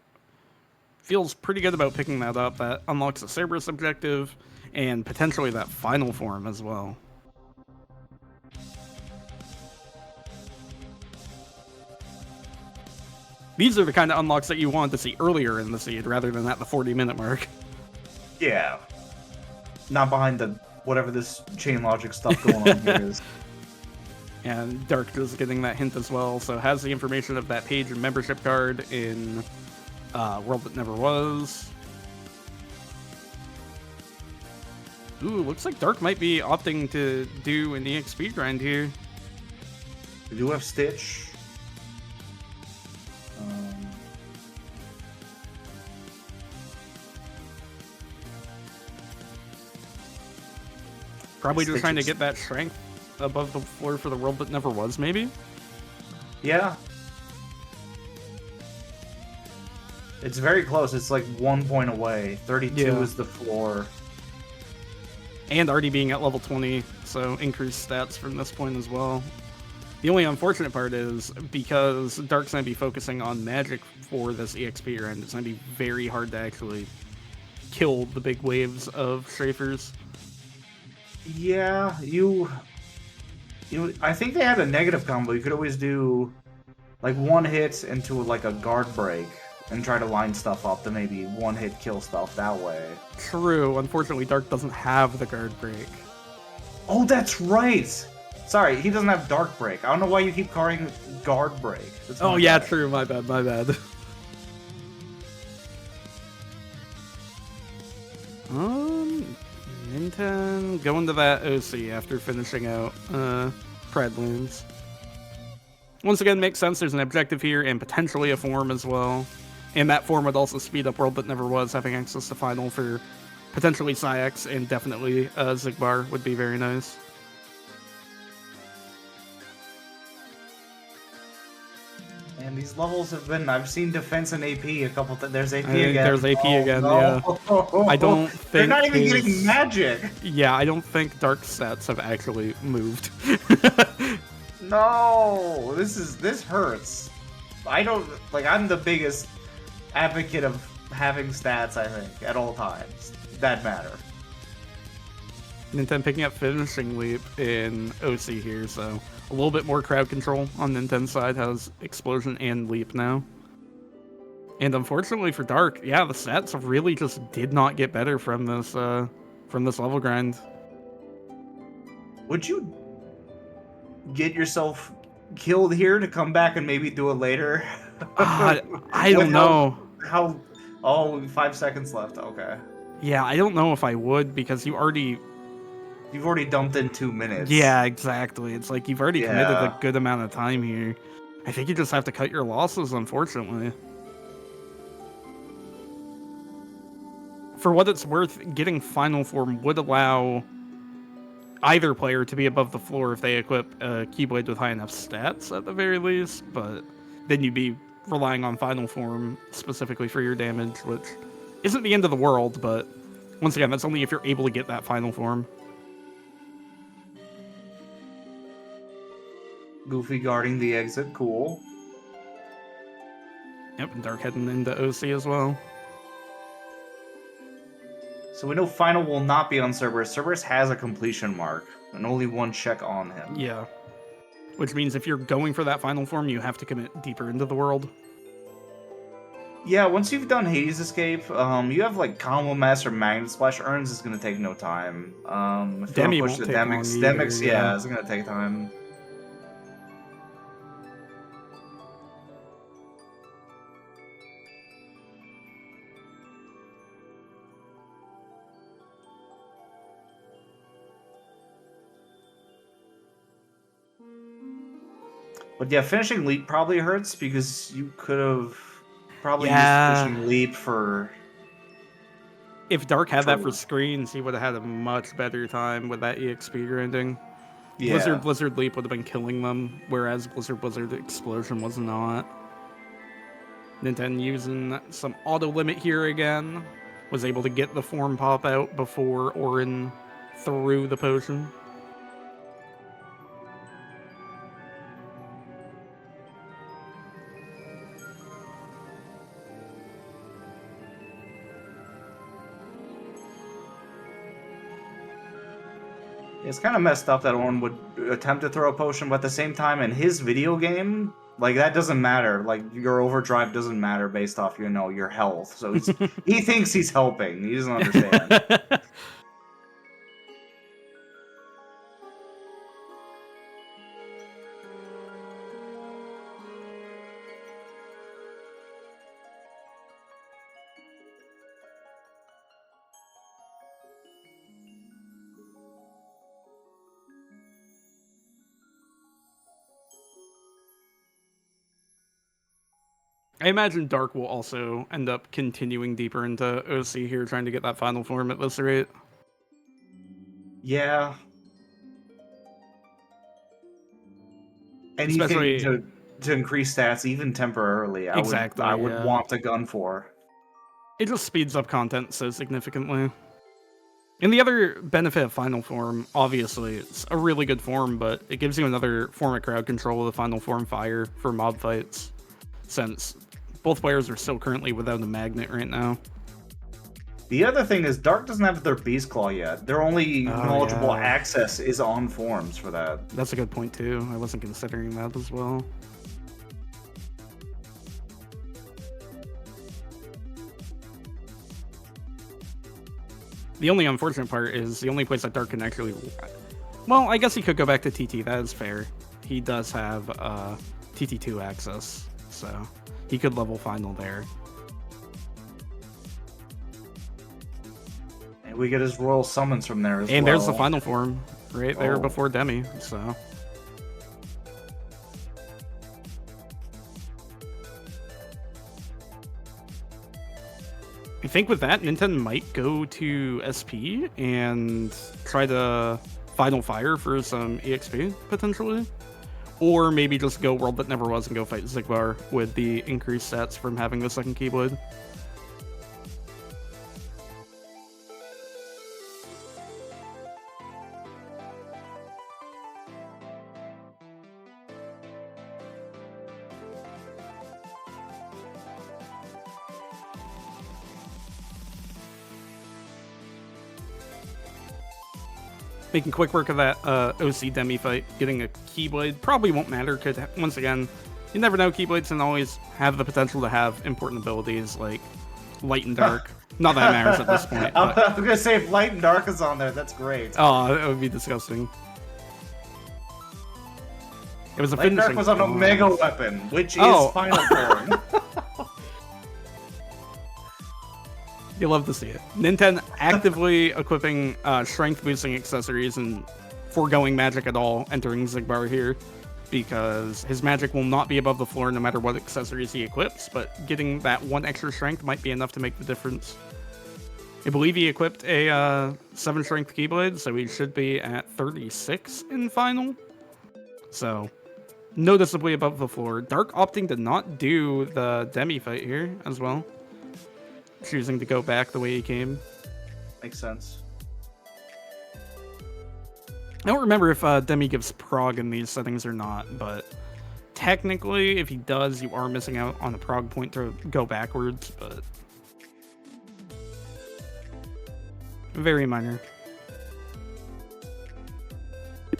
Speaker 2: feels pretty good about picking that up. That unlocks a Cerberus objective and potentially that final form as well. These are the kind of unlocks that you want to see earlier in the seed rather than at the 40-minute mark.
Speaker 1: Yeah. Not behind the whatever this chain logic stuff going on here is.
Speaker 2: And Dark is getting that hint as well, so has the information of that page and membership card in World That Never Was. Ooh, looks like Dark might be opting to do an EXP grind here.
Speaker 1: We do have Stitch.
Speaker 2: Probably just trying to get that strength above the floor for the World That Never Was, maybe?
Speaker 1: Yeah. It's very close. It's like 1 point away. 32 is the floor.
Speaker 2: And already being at level 20, so increased stats from this point as well. The only unfortunate part is, because Dark's going to be focusing on magic for this EXP run, it's going to be very hard to actually kill the big waves of strafers.
Speaker 1: Yeah, I think they had a negative combo. You could always do like one hit into like a guard break and try to line stuff up to maybe one-hit kill stuff that way.
Speaker 2: True. Unfortunately, Dark doesn't have the guard break.
Speaker 1: Oh, that's right! Sorry, he doesn't have Dark Break. I don't know why you keep calling it Guard Break.
Speaker 2: Oh, yeah, true. My bad, my bad. Ninten going to that OC after finishing out Predloons. Once again, makes sense. There's an objective here and potentially a form as well. And that form would also speed up World That Never Was, having access to Final for potentially Psyx, and definitely Zigbar would be very nice.
Speaker 1: And these levels have been, I've seen defense and AP a couple times. There's AP
Speaker 2: again.
Speaker 1: There's
Speaker 2: AP again, no. Yeah. I don't think...
Speaker 1: They're not even getting magic!
Speaker 2: Yeah, I don't think Dark stats have actually moved.
Speaker 1: No! This hurts. I don't... Like, I'm the biggest advocate of having stats, I think, at all times. That matter.
Speaker 2: Ninten picking up Finishing Leap in OC here, so a little bit more crowd control on Ninten's side. Has Explosion and Leap now. And unfortunately for Dark, yeah, the stats really just did not get better from this level grind.
Speaker 1: Would you get yourself killed here to come back and maybe do it later?
Speaker 2: I don't know.
Speaker 1: Oh, 5 seconds left. Okay.
Speaker 2: Yeah, I don't know if I would, because you've already
Speaker 1: dumped in 2 minutes.
Speaker 2: Yeah, exactly. It's like you've already committed a good amount of time here. I think you just have to cut your losses, unfortunately. For what it's worth, getting Final Form would allow either player to be above the floor if they equip a Keyblade with high enough stats, at the very least, but then you'd be relying on Final Form specifically for your damage, which isn't the end of the world, but once again, that's only if you're able to get that Final Form.
Speaker 1: Goofy guarding the exit, cool.
Speaker 2: Yep, and Dark heading into OC as well.
Speaker 1: So we know Final will not be on Cerberus. Cerberus has a completion mark, and only one check on him.
Speaker 2: Yeah. Which means if you're going for that Final Form, you have to commit deeper into the world.
Speaker 1: Yeah, once you've done Hades Escape, you have like Combo Master Magnet Splash. Earns is going to take no time. If
Speaker 2: Demi
Speaker 1: you
Speaker 2: won't
Speaker 1: push the
Speaker 2: take long
Speaker 1: Demix,
Speaker 2: either,
Speaker 1: yeah, it's going to take time. But yeah, finishing Leap probably hurts because you could have probably used finishing Leap for...
Speaker 2: If Dark had that for screens, he would have had a much better time with that EXP grinding. Yeah. Blizzard Leap would have been killing them, whereas Blizzard Explosion was not. Ninten using some auto limit here again. Was able to get the form pop out before Orin threw the potion.
Speaker 1: It's kind of messed up that Orin would attempt to throw a potion, but at the same time, in his video game, like, that doesn't matter. Like, your overdrive doesn't matter based off, you know, your health. So he thinks he's helping. He doesn't understand.
Speaker 2: I imagine Dark will also end up continuing deeper into OC here, trying to get that Final Form at this rate.
Speaker 1: Yeah. Anything to increase stats, even temporarily, I would want to gun for.
Speaker 2: It just speeds up content so significantly. And the other benefit of Final Form, obviously, it's a really good form, but it gives you another form of crowd control with the Final Form Fire for mob fights, since both players are still currently without a magnet right now.
Speaker 1: The other thing is Dark doesn't have their Beast Claw yet. Their only knowledgeable access is on forms for that.
Speaker 2: That's a good point too. I wasn't considering that as well. The only unfortunate part is the only place that Dark can actually... Well, I guess he could go back to TT. That is fair. He does have TT2 access, so he could level final there.
Speaker 1: And we get his royal summons from there as well.
Speaker 2: And there's the final form right there before Demi, so... I think with that, Ninten might go to SP and try to Final Fire for some EXP, potentially. Or maybe just go World That Never Was and go fight Xigbar with the increased stats from having the second Keyblade. Making quick work of that OC Demi fight, getting a Keyblade probably won't matter because, once again, you never know. Keyblades can always have the potential to have important abilities like Light and Dark. Not that it matters at this point.
Speaker 1: I was gonna say if Light and Dark is on there, that's great.
Speaker 2: Oh, that would be disgusting. It was a
Speaker 1: Light and Dark was on a Mega Weapon, which is Final Form.
Speaker 2: You love to see it. Ninten actively equipping strength boosting accessories and foregoing magic at all entering Xigbar here, because his magic will not be above the floor no matter what accessories he equips, but getting that one extra strength might be enough to make the difference. I believe he equipped a 7 strength Keyblade, so he should be at 36 in final. So, noticeably above the floor. Dark opting to not do the Demi fight here as well. Choosing to go back the way he came.
Speaker 1: Makes sense.
Speaker 2: I don't remember if Demi gives prog in these settings or not, but technically, if he does, you are missing out on a prog point to go backwards, but very minor.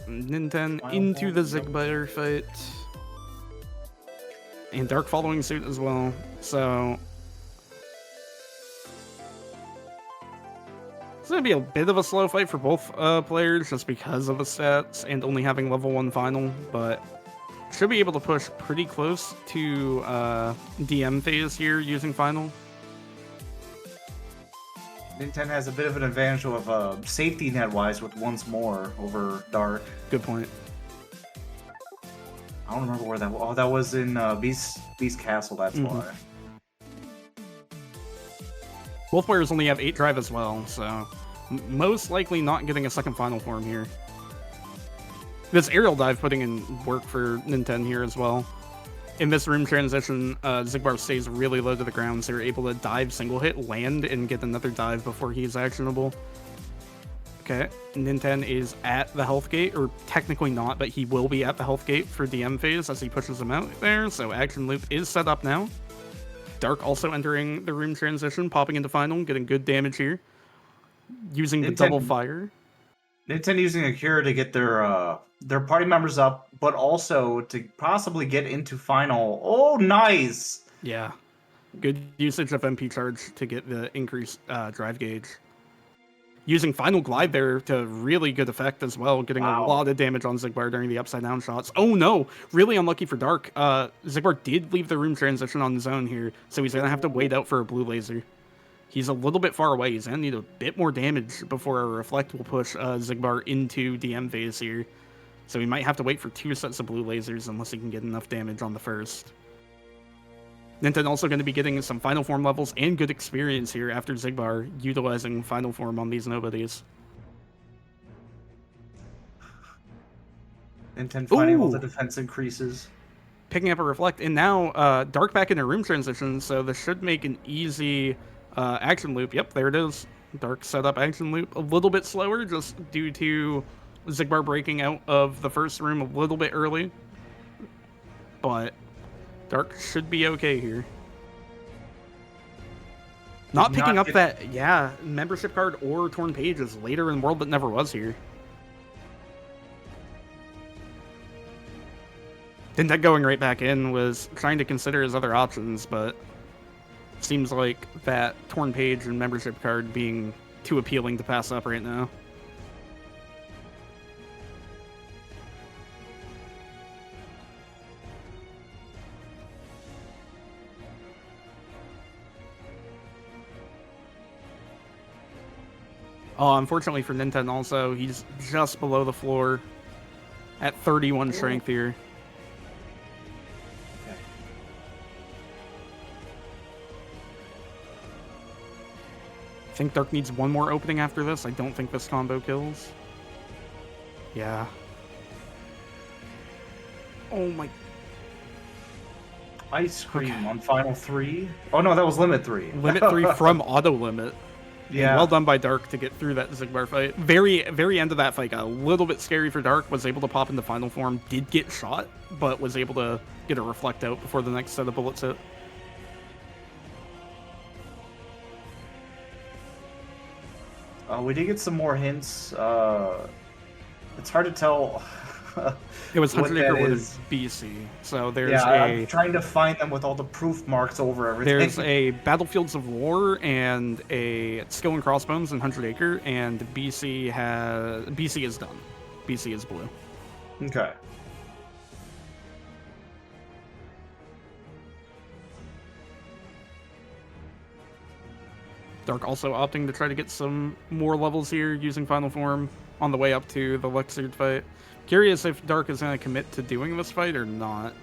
Speaker 2: Ninten into the Xigbar fight. And Dark following suit as well, so... It's going to be a bit of a slow fight for both players just because of the stats and only having level 1 final, but should be able to push pretty close to DM phase here using final.
Speaker 1: Ninten has a bit of an advantage of safety net-wise with once more over Dark.
Speaker 2: Good point.
Speaker 1: I don't remember where that was. Oh, that was in Beast Castle, that's why.
Speaker 2: Both players only have 8 drive as well, so most likely not getting a second final form here. This aerial dive putting in work for Ninten here as well. In this room transition, Xigbar stays really low to the ground, so you're able to dive single hit, land, and get another dive before he's actionable. Okay, Ninten is at the health gate, or technically not, but he will be at the health gate for DM phase as he pushes him out there, so action loop is set up now. Dark also entering the room transition, popping into final, getting good damage here. Using the double fire.
Speaker 1: Ninten using a cure to get their party members up, but also to possibly get into final. Oh, nice!
Speaker 2: Yeah. Good usage of MP charge to get the increased drive gauge. Using final glide there to really good effect as well, getting a lot of damage on Xigbar during the upside down shots. Oh no, really unlucky for Dark. Xigbar did leave the room transition on his own here, so he's gonna have to wait out for a blue laser. He's a little bit far away. He's gonna need a bit more damage before a reflect will push Xigbar into DM phase here. So he might have to wait for 2 sets of blue lasers unless he can get enough damage on the first. Ninten also going to be getting some Final Form levels and good experience here after Xigbar utilizing Final Form on these nobodies.
Speaker 1: Ninten finding all the defense increases.
Speaker 2: Picking up a Reflect, and now Dark back in a room transition, so this should make an easy action loop. Yep, there it is. Dark setup action loop. A little bit slower just due to Xigbar breaking out of the first room a little bit early. But Dark should be okay here. Not picking up that, membership card or torn pages later in World That Never Was here. Ninten going right back in was trying to consider his other options, but seems like that torn page and membership card being too appealing to pass up right now. Oh, unfortunately for Ninten also, he's just below the floor at 31 strength here.
Speaker 1: Okay.
Speaker 2: I think Dark needs one more opening after this. I don't think this combo kills. Yeah. Oh my...
Speaker 1: Ice Cream on final 3? Oh no, that was limit 3.
Speaker 2: Limit 3 from auto limit.
Speaker 1: Yeah.
Speaker 2: And well done by Dark to get through that Zigbar fight. Very end of that fight got a little bit scary for Dark. Was able to pop into final form. Did get shot, but was able to get a reflect out before the next set of bullets hit.
Speaker 1: We did get some more hints. It's hard to tell.
Speaker 2: It was 100 Acre Wood BC. So there's
Speaker 1: I'm trying to find them with all the proof marks over everything.
Speaker 2: There's a Battlefields of War and a Skill and Crossbones in 100 Acre, and BC is done. BC is blue.
Speaker 1: Okay.
Speaker 2: Dark also opting to try to get some more levels here using Final Form on the way up to the Luxord fight. Curious if Dark is going to commit to doing this fight or not.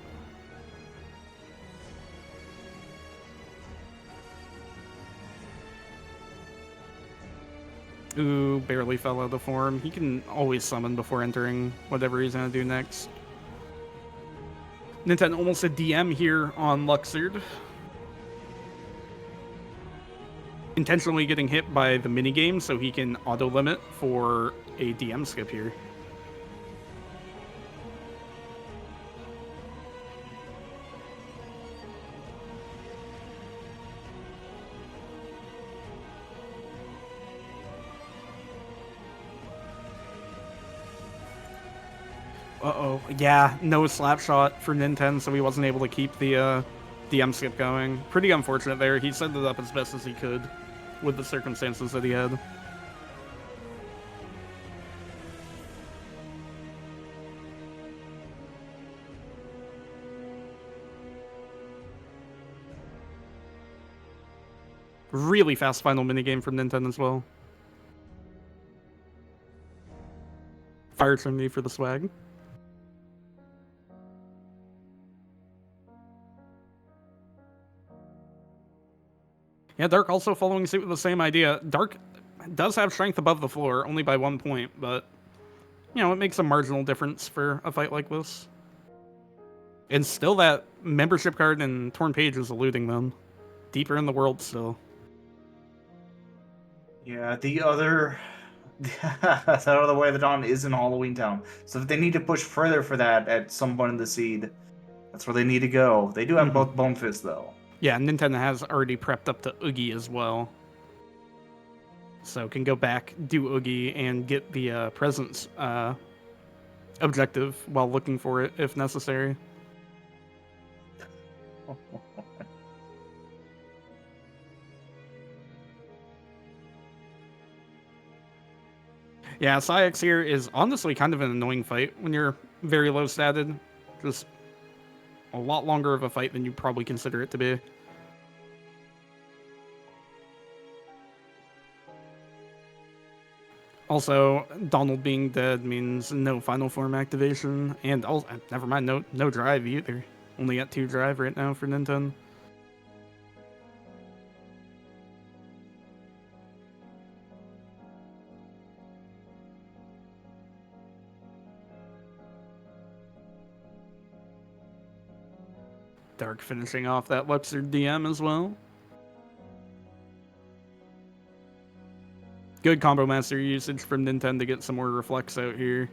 Speaker 2: Ooh, barely fell out of form. He can always summon before entering whatever he's going to do next. Ninten almost a DM here on Luxord. Intentionally getting hit by the minigame so he can auto-limit for a DM skip here. Uh-oh. Yeah, no slap shot for Ninten, so he wasn't able to keep the DM skip going. Pretty unfortunate there. He set it up as best as he could with the circumstances that he had. Really fast final minigame from Ninten as well. Fire Trinity for the swag. Yeah, Dark also following suit with the same idea. Dark does have strength above the floor, only by 1 point, but, you know, it makes a marginal difference for a fight like this. And still that membership card in Torn Page is eluding them. Deeper in the world still.
Speaker 1: Yeah, the other way of the dawn is in Halloween Town. So if they need to push further for that at some point in the seed, that's where they need to go. They do have both Bone Fists, though.
Speaker 2: Yeah, Ninten has already prepped up to Oogie as well. So can go back, do Oogie, and get the presence objective while looking for it if necessary. Yeah, Psyx here is honestly kind of an annoying fight when you're very low statted. Just a lot longer of a fight than you probably consider it to be. Also, Donald being dead means no final form activation, and also, never mind, no drive either. Only at 2 drive right now for Ninten. Dark finishing off that Luxord DM as well. Good combo master usage from Ninten to get some more reflex out here.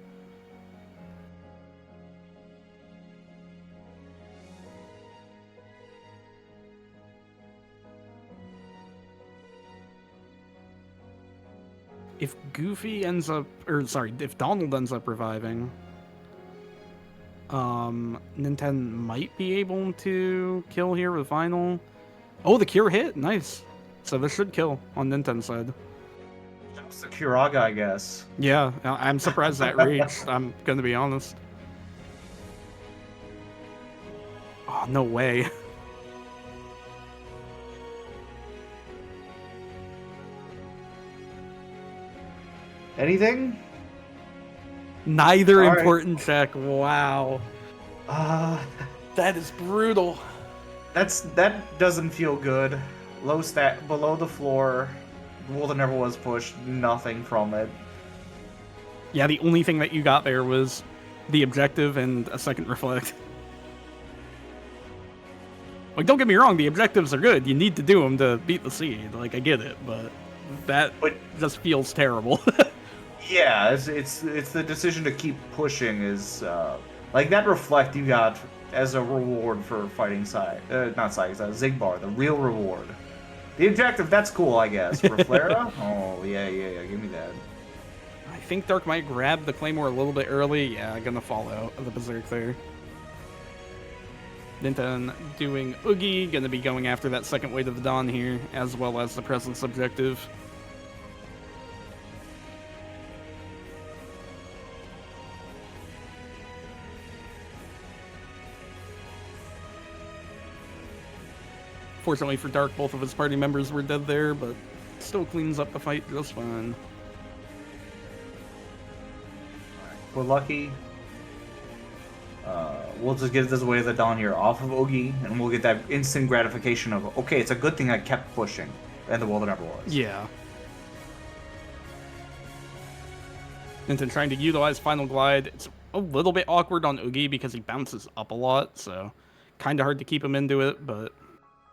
Speaker 2: If Goofy ends up, or sorry, if Donald ends up reviving, Ninten might be able to kill here with final. Oh, the cure hit, nice. So this should kill on Ninten's side.
Speaker 1: It's the Kuraga, I guess.
Speaker 2: Yeah, I'm surprised that reached. I'm gonna be honest. Oh, no way.
Speaker 1: Anything?
Speaker 2: Neither
Speaker 1: All
Speaker 2: important check. Wow.
Speaker 1: right.
Speaker 2: That is brutal.
Speaker 1: That doesn't feel good. Low stat below the floor. The wall that never was pushed. Nothing from it.
Speaker 2: Yeah, the only thing that you got there was the objective and a second reflect. Like, don't get me wrong, the objectives are good. You need to do them to beat the seed. Like, I get it, but that just feels terrible.
Speaker 1: Yeah, it's the decision to keep pushing is like that reflect you got as a reward for fighting not Zigbar, the real reward. The objective, that's cool, I guess. Reflera? Oh yeah, give me that.
Speaker 2: I think Dark might grab the Claymore a little bit early. Yeah, gonna fall out of the Berserk there. Ninten doing Oogie, gonna be going after that second Weight of the Dawn here, as well as the Presence objective. Fortunately for Dark, both of his party members were dead there, but still cleans up the fight just fine.
Speaker 1: We're lucky. We'll just get this Way of the Dawn here off of Oogie, and we'll get that instant gratification of, okay, it's a good thing I kept pushing, and the world never was.
Speaker 2: Yeah. Ninten trying to utilize Final Glide. It's a little bit awkward on Oogie because he bounces up a lot, so kind of hard to keep him into it, but...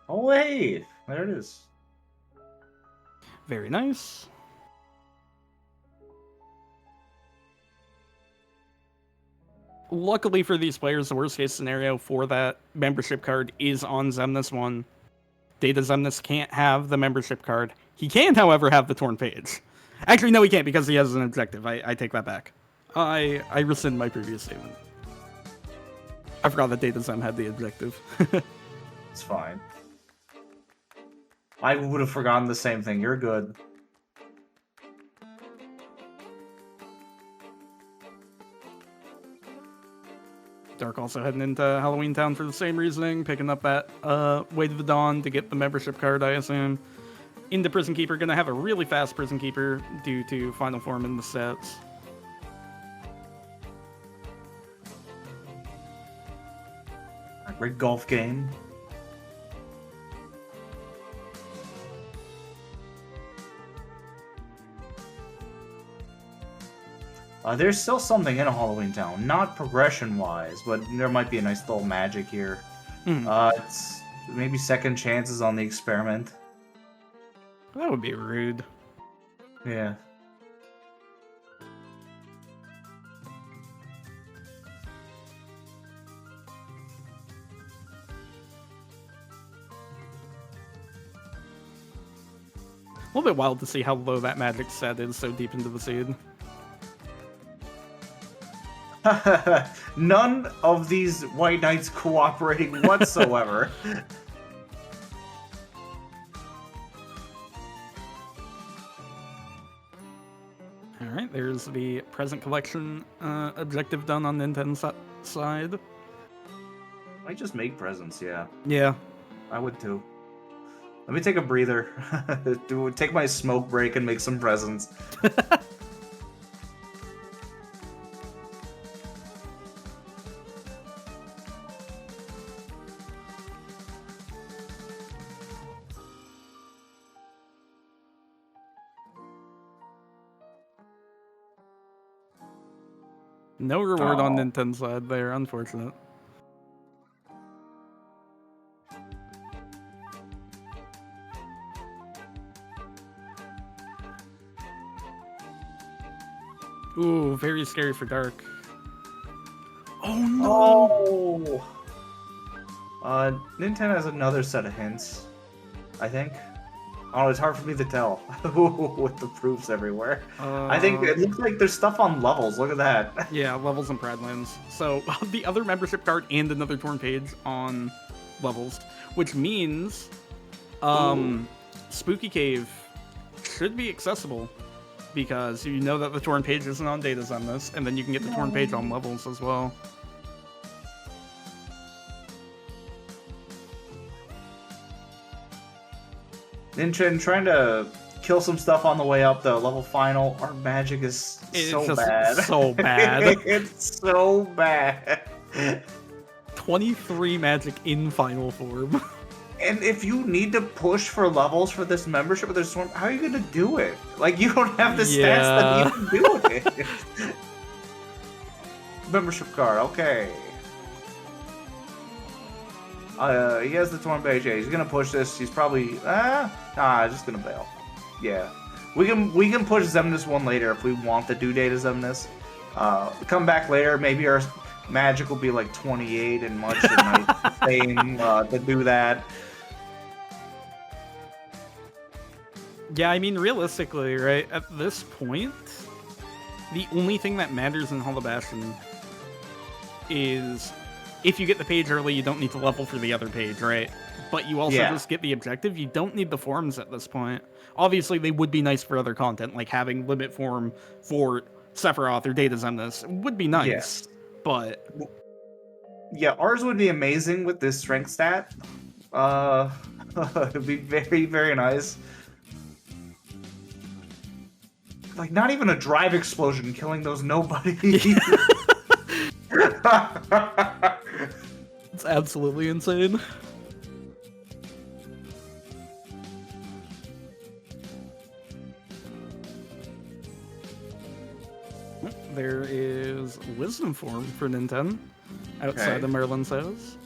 Speaker 1: Oh, wait! There it is.
Speaker 2: Very nice. Luckily for these players, the worst case scenario for that membership card is on Xemnas1. Data Xemnas can't have the membership card. He can, however, have the torn page. Actually, no, he can't because he has an objective. I take that back. I rescind my previous statement. I forgot that Data Zem had the objective.
Speaker 1: It's fine. I would have forgotten the same thing. You're good.
Speaker 2: Dark also heading into Halloween Town for the same reasoning, picking up that Way to the Dawn to get the membership card, I assume. Into Prison Keeper, gonna have a really fast Prison Keeper due to Final Form in the sets.
Speaker 1: A great golf game. There's still something in a Halloween Town, not progression-wise, but there might be a nice little magic here. It's maybe second chances on the experiment.
Speaker 2: That would be rude.
Speaker 1: Yeah.
Speaker 2: A little bit wild to see how low that magic set is so deep into the seed.
Speaker 1: None of these White Knights cooperating whatsoever.
Speaker 2: Alright, there's the present collection objective done on Ninten's side.
Speaker 1: I just make presents, yeah.
Speaker 2: Yeah.
Speaker 1: I would too. Let me take a breather. Take my smoke break and make some presents.
Speaker 2: No reward on Ninten's side there, unfortunate. Ooh, very scary for Dark. Oh no!
Speaker 1: Oh! Ninten has another set of hints, I think. Oh, it's hard for me to tell with the proofs everywhere. I think it looks like there's stuff on levels. Look at that.
Speaker 2: Yeah, levels and Pradlands. So the other membership card and another torn page on levels, which means Spooky Cave should be accessible because you know that the torn page isn't on datas on this, and then you can get the torn page on levels as well.
Speaker 1: Ninten trying to kill some stuff on the way up the level final. Our magic is so bad.
Speaker 2: So bad.
Speaker 1: It's so bad.
Speaker 2: 23 magic in final form.
Speaker 1: And if you need to push for levels for this membership with this storm, how are you gonna do it? Like, you don't have the stats that you can do it. Membership card, okay. He has the torn page. Yeah, he's gonna push this. He's probably just gonna bail. Yeah, we can push Xemnas1 later if we want to do data Xemnas. Come back later. Maybe our magic will be like 28 and much insane to do that.
Speaker 2: Yeah, I mean, realistically, right, at this point, the only thing that matters in Hall of Bastion is if you get the page early, you don't need to level for the other page, right? But you also just get the objective. You don't need the forms at this point. Obviously, they would be nice for other content, like having limit form for Sephiroth or Data Xemnas would be nice.
Speaker 1: Yes.
Speaker 2: But
Speaker 1: yeah, ours would be amazing with this strength stat. It'd be very, very nice. Like, not even a drive explosion killing those nobodies.
Speaker 2: It's absolutely insane. There is Wisdom Form for Ninten outside of Merlin says.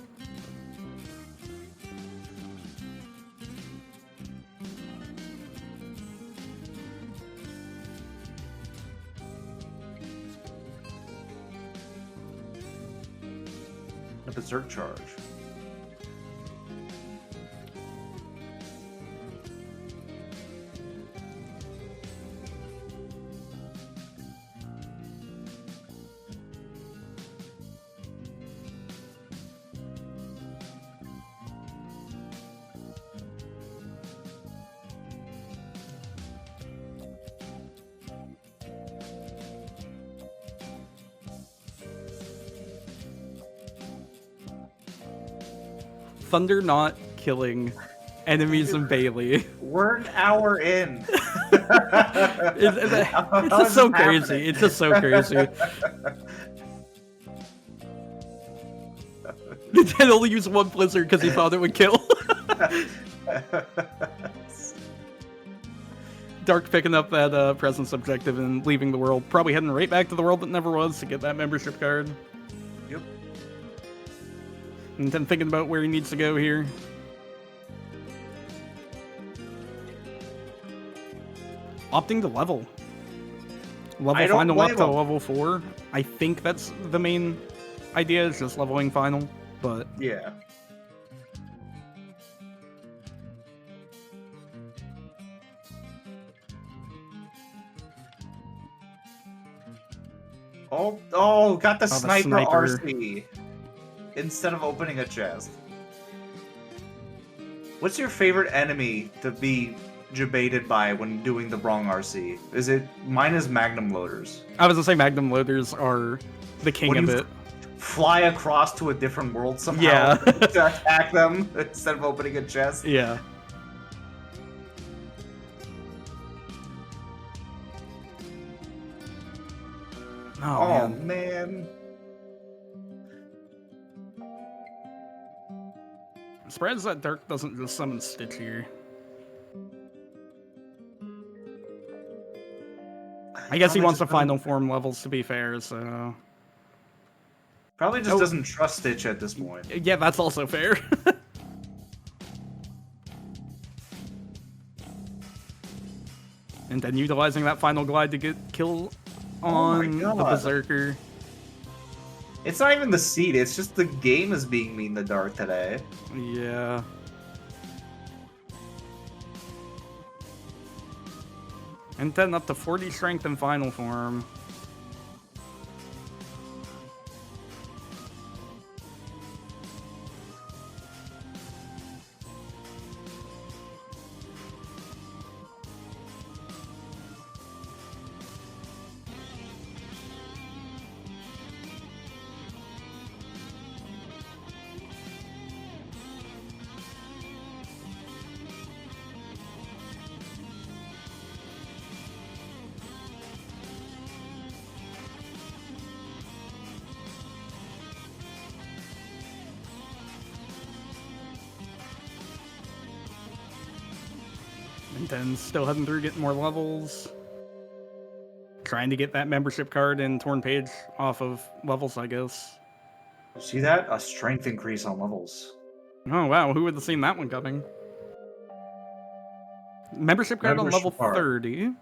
Speaker 1: A berserk charge.
Speaker 2: Thunder not killing enemies in Bailey.
Speaker 1: We're an hour in.
Speaker 2: It's just so crazy. It's just so crazy. Ninten only used one blizzard because he thought it would kill. Dark picking up that presence objective and leaving the world. Probably heading right back to the world that never was to get that membership card.
Speaker 1: Yep.
Speaker 2: And then thinking about where he needs to go here. Opting to level. Final up to level 4. I think that's the main idea, is just leveling final, but...
Speaker 1: Yeah. Oh, got the sniper RC. Instead of opening a chest. What's your favorite enemy to be debated by when doing the wrong RC? Is it... Mine is Magnum Loaders.
Speaker 2: I was gonna say Magnum Loaders are the king of it.
Speaker 1: Fly across to a different world somehow to attack them instead of opening a chest.
Speaker 2: Yeah.
Speaker 1: Oh man.
Speaker 2: Surprised that Dark doesn't just summon Stitch here. I guess he wants the final form levels, to be fair, so...
Speaker 1: Probably just doesn't trust Stitch at this point.
Speaker 2: Yeah, that's also fair. And then utilizing that final glide to get kill on the Berserker.
Speaker 1: It's not even the seed, it's just the game is being mean to Dark today.
Speaker 2: Yeah. And then up to 40 strength in final form. Ninten's still heading through, getting more levels. Trying to get that membership card and Torn Page off of levels, I guess.
Speaker 1: See that? A strength increase on levels.
Speaker 2: Oh, wow. Who would have seen that one coming? Membership card on level 30.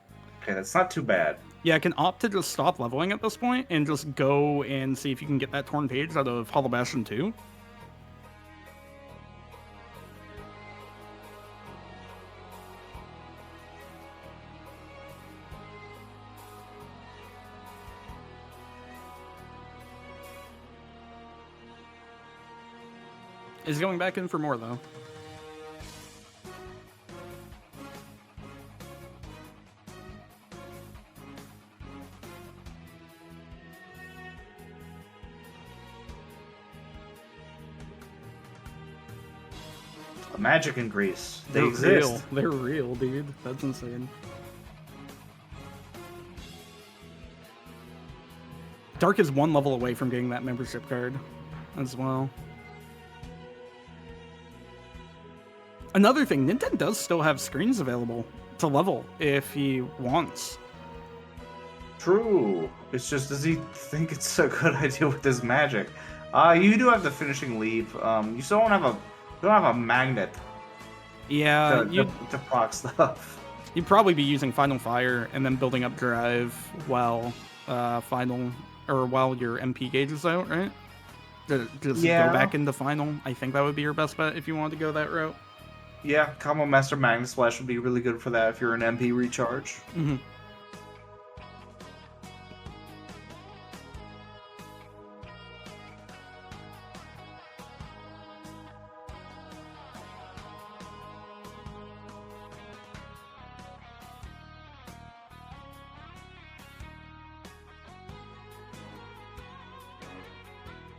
Speaker 1: Okay, that's not too bad.
Speaker 2: Yeah, I can opt to just stop leveling at this point and just go and see if you can get that Torn Page out of Hollow Bastion 2. Is going back in for more, though.
Speaker 1: A magic increase. They
Speaker 2: They're
Speaker 1: exist.
Speaker 2: Real. They're real, dude. That's insane. Dark is 1 level away from getting that membership card as well. Another thing, Ninten does still have screens available to level if he wants.
Speaker 1: True. It's just, does he think it's a good idea with this magic? You do have the finishing leap. You still don't have a magnet.
Speaker 2: Yeah,
Speaker 1: to proc stuff.
Speaker 2: You'd probably be using Final Fire and then building up drive while while your MP gauge is out, right? Just go back into Final. I think that would be your best bet if you wanted to go that route.
Speaker 1: Yeah, Combo Master Magnet Splash would be really good for that if you're an MP recharge.
Speaker 2: Mm-hmm.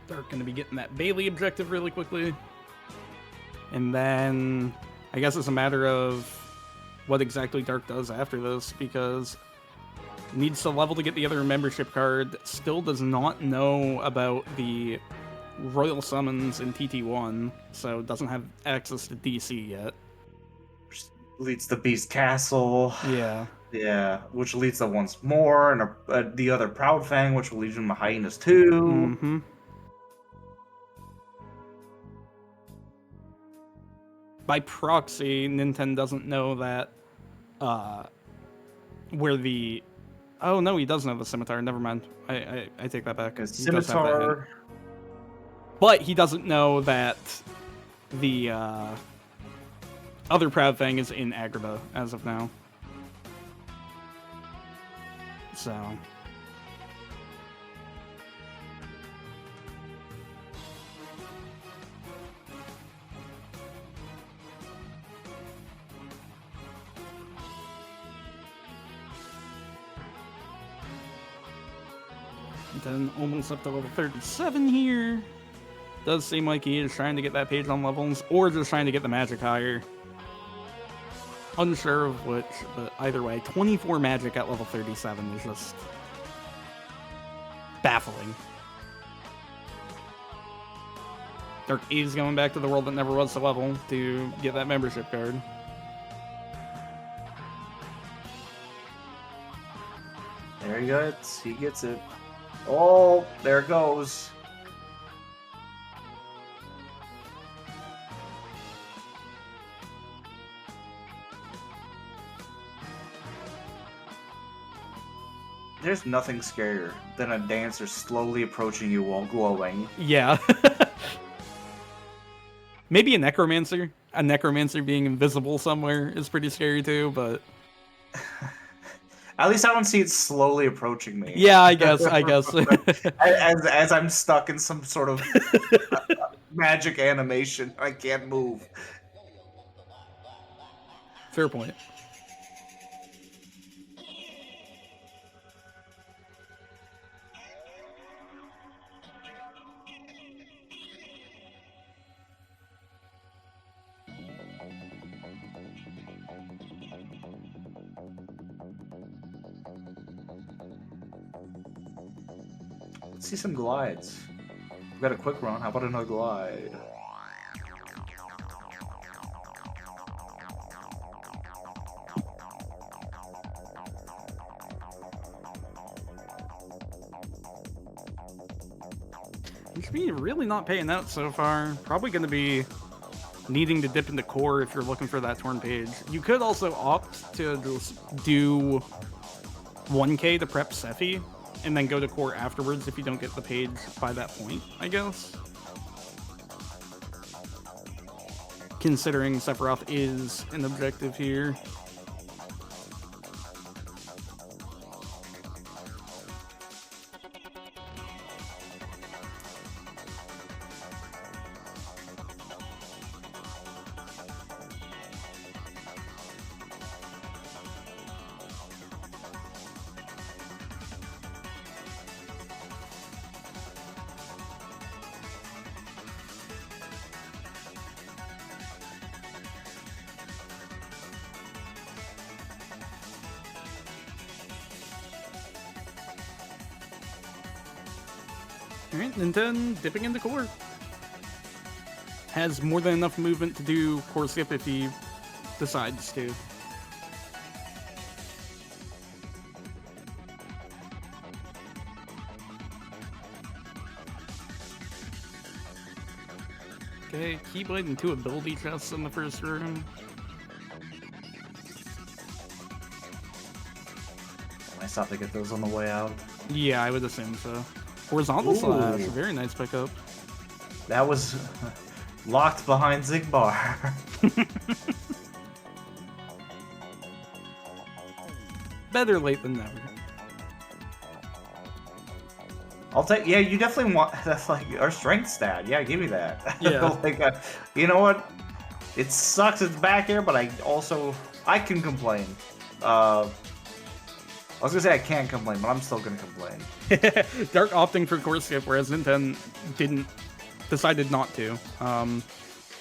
Speaker 2: Dark going to be getting that Bailey objective really quickly. And then I guess it's a matter of what exactly Dark does after this, because needs to level to get the other membership card, still does not know about the Royal Summons in TT1, so doesn't have access to DC yet.
Speaker 1: Which leads to Beast Castle.
Speaker 2: Yeah.
Speaker 1: Yeah, which leads to Once More, and the other Proud Fang, which will lead him to Hyenas 2.
Speaker 2: Mm-hmm. By proxy, Ninten doesn't know that, where the... Oh, no, he does know the Scimitar. Never mind. I take that back.
Speaker 1: Scimitar...
Speaker 2: But he doesn't know that the, other Proud Fang is in Agrabah as of now. So... Then almost up to level 37 here. Does seem like he is trying to get that page on levels, or just trying to get the magic higher. Unsure of which, but either way, 24 magic at level 37 is just baffling. Dark is going back to the world that never was to level to get that membership card.
Speaker 1: There he goes. He gets it. Oh, there it goes. There's nothing scarier than a dancer slowly approaching you while glowing.
Speaker 2: Yeah. Maybe a necromancer. A necromancer being invisible somewhere is pretty scary too, but...
Speaker 1: At least I don't see it slowly approaching me.
Speaker 2: Yeah, I guess.
Speaker 1: as I'm stuck in some sort of magic animation. I can't move.
Speaker 2: Fair point.
Speaker 1: Let's see some glides. We've got a quick run. How about another glide?
Speaker 2: HP really not paying out so far. Probably going to be needing to dip into core if you're looking for that torn page. You could also opt to just do 1k to prep Sephi, and then go to core afterwards if you don't get the page by that point, I guess. Considering Sephiroth is an objective here. Alright, Ninten dipping into core. Has more than enough movement to do core skip if he decides to. Okay, Keyblade and 2 ability chests in the first room.
Speaker 1: Nice thought to get those on the way out.
Speaker 2: Yeah, I would assume so. Horizontal slash, very nice pickup.
Speaker 1: That was locked behind Zigbar.
Speaker 2: Better late than never.
Speaker 1: I'll take. Yeah, you definitely want. That's like our strength stat. Yeah, give me that.
Speaker 2: Yeah.
Speaker 1: Like, you know what? It sucks it's back here, but I can complain. I was gonna say I can't complain, but I'm still gonna complain.
Speaker 2: Dark opting for core skip, whereas Ninten decided not to.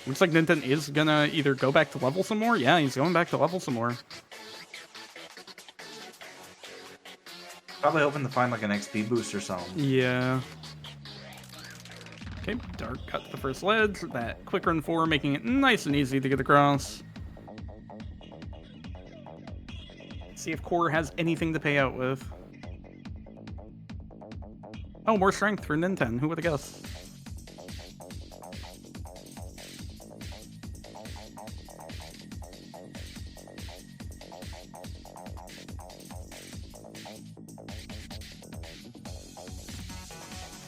Speaker 2: Looks like Ninten is gonna either go back to level some more. Yeah, he's going back to level some more.
Speaker 1: Probably hoping to find like an XP boost or something.
Speaker 2: Yeah. Okay, Dark got the first ledge. That quick run 4, making it nice and easy to get across. See if core has anything to pay out with. Oh, more strength for Ninten. Who would have guessed?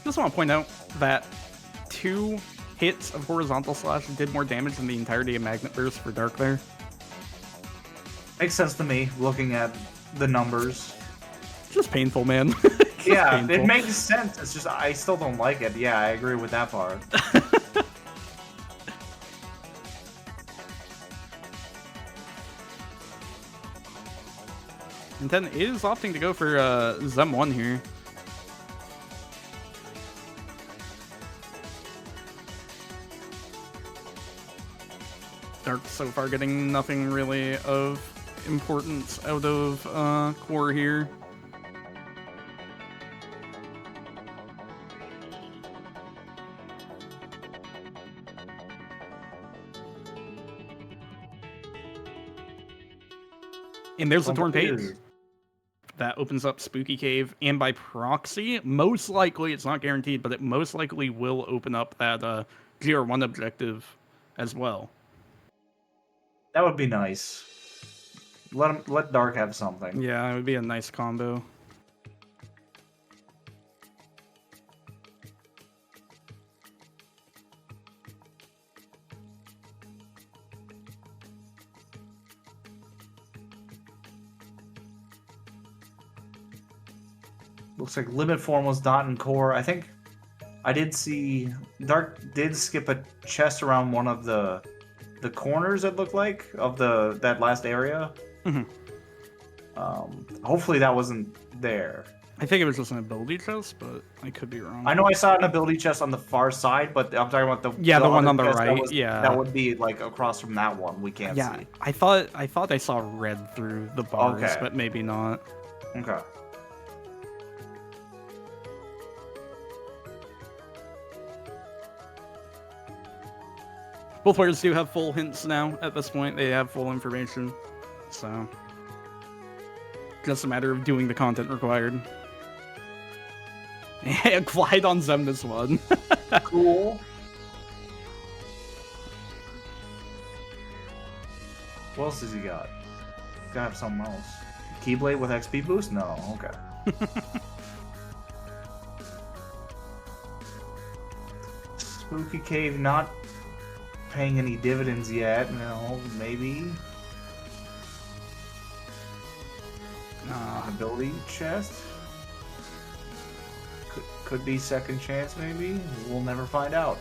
Speaker 2: Just want to point out that 2 hits of horizontal slash did more damage than the entirety of Magnet Burst for Dark there.
Speaker 1: Makes sense to me, looking at the numbers.
Speaker 2: Just painful, man.
Speaker 1: Yeah,
Speaker 2: painful.
Speaker 1: It makes sense. It's just I still don't like it. Yeah, I agree with that part.
Speaker 2: Ninten is opting to go for Zem1 here. Dark so far getting nothing really of importance out of core here. And there's the torn page. That opens up Spooky Cave, and by proxy, most likely, it's not guaranteed, but it most likely will open up that GR1 objective as well.
Speaker 1: That would be nice. Let Dark have something.
Speaker 2: Yeah, it would be a nice combo.
Speaker 1: Looks like limit form was not in core. I think I did see Dark did skip a chest around one of the corners, it looked like, of that last area.
Speaker 2: Mm-hmm.
Speaker 1: Hopefully that wasn't there.
Speaker 2: I think it was just an ability chest, but I could be wrong.
Speaker 1: I know I saw an ability chest on the far side, but I'm talking about the
Speaker 2: one on the right.
Speaker 1: That would be like across from that one. We can't see.
Speaker 2: I thought I saw red through the bars,
Speaker 1: Okay.
Speaker 2: but maybe not.
Speaker 1: Okay.
Speaker 2: Both players do have full hints now at this point. They have full information. So, just a matter of doing the content required. Glide on Zem this one.
Speaker 1: Cool. What else has he got? Gotta have something else. Keyblade with XP boost? No, okay. Spooky Cave not paying any dividends yet. No, maybe. Ability chest? Could be second chance, maybe? We'll never find out.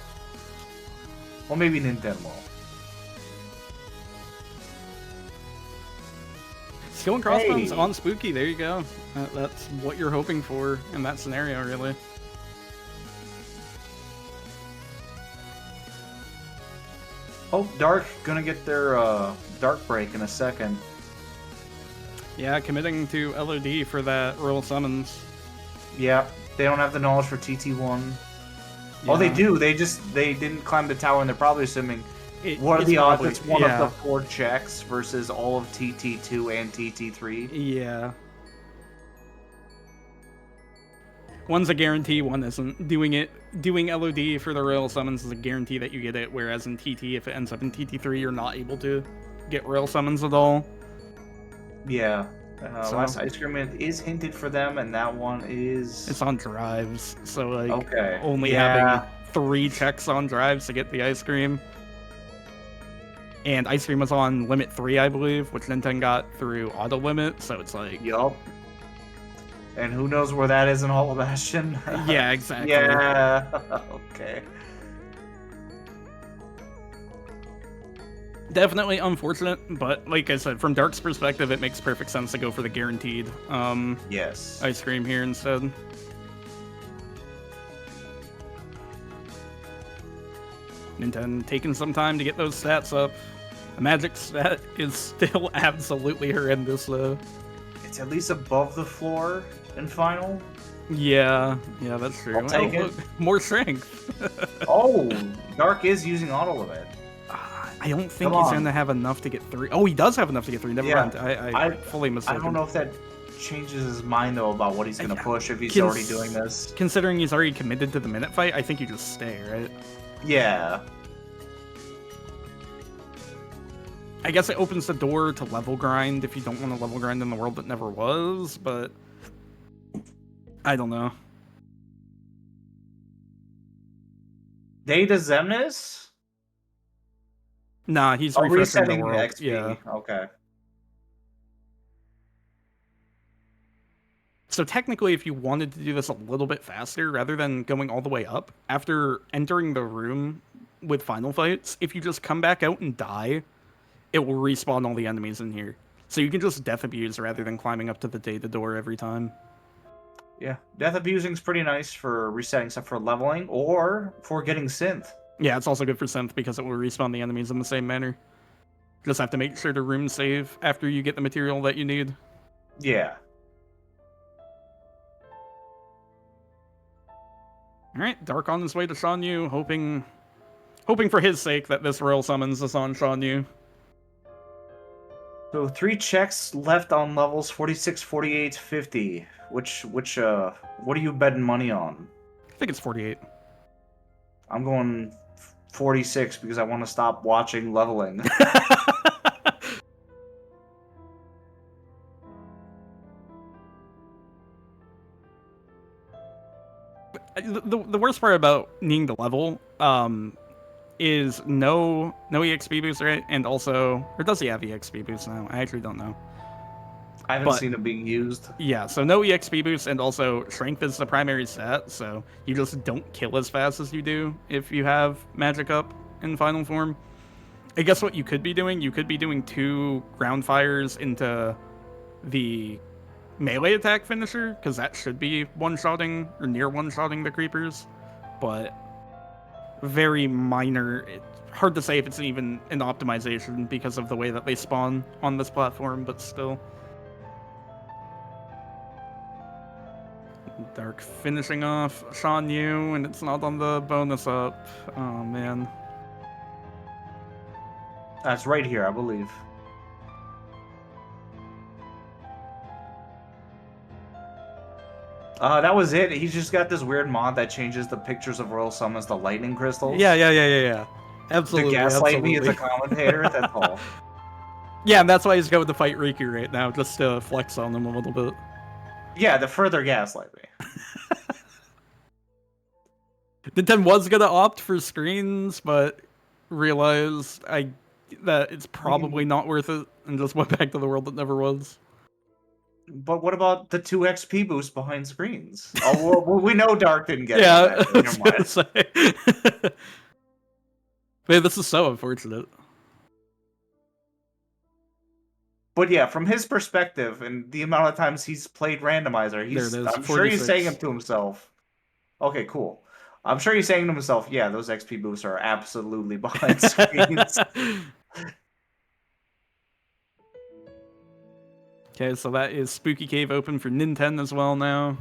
Speaker 1: Well, maybe Ninten will.
Speaker 2: Skill and crossbones on Spooky, there you go. That's what you're hoping for in that scenario, really.
Speaker 1: Oh, Dark gonna get their Dark Break in a second.
Speaker 2: Yeah, committing to LOD for that Royal Summons.
Speaker 1: Yeah, they don't have the knowledge for TT1.
Speaker 2: Yeah.
Speaker 1: Oh, they do. They didn't climb the tower, and they're probably assuming. What are the odds it's one of the 4 checks versus all of TT2 and TT3?
Speaker 2: Yeah. One's a guarantee, one isn't. Doing LOD for the Royal Summons is a guarantee that you get it, whereas in TT, if it ends up in TT3, you're not able to get Royal Summons at all.
Speaker 1: Yeah. Last Ice Cream is hinted for them, and that one is...
Speaker 2: It's on drives, so like
Speaker 1: okay.
Speaker 2: only having 3 checks on drives to get the Ice Cream. And Ice Cream was on limit 3, I believe, which Ninten got through auto limit, so it's like...
Speaker 1: Yup. And who knows where that is in Hollow Bastion?
Speaker 2: Yeah, exactly.
Speaker 1: Yeah. Okay.
Speaker 2: Definitely unfortunate, but like I said, from Dark's perspective, it makes perfect sense to go for the guaranteed
Speaker 1: yes.
Speaker 2: Ice Cream here instead. Ninten taking some time to get those stats up. The magic stat is still absolutely horrendous, though.
Speaker 1: It's at least above the floor in final.
Speaker 2: Yeah, that's true.
Speaker 1: I'll take it.
Speaker 2: Look, more strength.
Speaker 1: Oh, Dark is using auto limit.
Speaker 2: I don't think he's going to have enough to get 3. Oh, he does have enough to get 3. Never mind. I fully mistaken.
Speaker 1: I don't know if that changes his mind, though, about what he's going to push if he's already doing this.
Speaker 2: Considering he's already committed to the minute fight, I think you just stay, right?
Speaker 1: Yeah.
Speaker 2: I guess it opens the door to level grind if you don't want to level grind in the world that never was, but I don't know.
Speaker 1: Data Zemnis?
Speaker 2: Nah, he's refreshing the world.
Speaker 1: XP.
Speaker 2: Yeah.
Speaker 1: Okay.
Speaker 2: So technically, if you wanted to do this a little bit faster, rather than going all the way up, after entering the room with final fights, if you just come back out and die, it will respawn all the enemies in here. So you can just death abuse rather than climbing up to the data door every time.
Speaker 1: Yeah, death abusing is pretty nice for resetting stuff for leveling or for getting synth.
Speaker 2: Yeah, it's also good for synth because it will respawn the enemies in the same manner. Just have to make sure to room save after you get the material that you need.
Speaker 1: Yeah.
Speaker 2: Alright, Dark on his way to Shan Yu, hoping for his sake that this Royal Summons is on Shan Yu.
Speaker 1: So 3 checks left on levels 46, 48, 50. Which what are you betting money on?
Speaker 2: I think it's 48.
Speaker 1: I'm going 46 because I want to stop watching leveling.
Speaker 2: The worst part about needing to level is no EXP boost, right? And also, or does he have EXP boost now? I actually don't know.
Speaker 1: I haven't seen it being used.
Speaker 2: Yeah, so no EXP boost, and also strength is the primary stat, so you just don't kill as fast as you do if you have magic up in final form. I guess what you could be doing 2 ground fires into the melee attack finisher, because that should be one-shotting or near one-shotting the creepers, but very minor. Hard to say if it's even an optimization because of the way that they spawn on this platform, but still. Dark finishing off Shan Yu, and it's not on the bonus up. Oh, man.
Speaker 1: That's right here, I believe. That was it. He's just got this weird mod that changes the pictures of royal summons to lightning crystals.
Speaker 2: Yeah.
Speaker 1: To
Speaker 2: Absolutely,
Speaker 1: gaslight me as
Speaker 2: absolutely.
Speaker 1: a commentator, that's all.
Speaker 2: Yeah, and that's why he's going to fight Riku right now, just to flex on him a little bit.
Speaker 1: Yeah, to further gaslight me.
Speaker 2: Ninten was gonna opt for screens, but realized that it's probably not worth it, and just went back to the world that never was.
Speaker 1: But what about the 2 XP boost behind screens? Oh, well, we know Dark didn't get
Speaker 2: Yeah,
Speaker 1: that.
Speaker 2: I was
Speaker 1: Never
Speaker 2: gonna
Speaker 1: mind.
Speaker 2: say. Man, this is so unfortunate.
Speaker 1: But yeah, from his perspective and the amount of times he's played Randomizer,
Speaker 2: There it is,
Speaker 1: I'm sure he's
Speaker 2: 46.
Speaker 1: saying it to himself. Okay, cool. I'm sure he's saying to himself, yeah, those XP boosts are absolutely behind screens.
Speaker 2: Okay, so that is Spooky Cave open for Ninten as well now.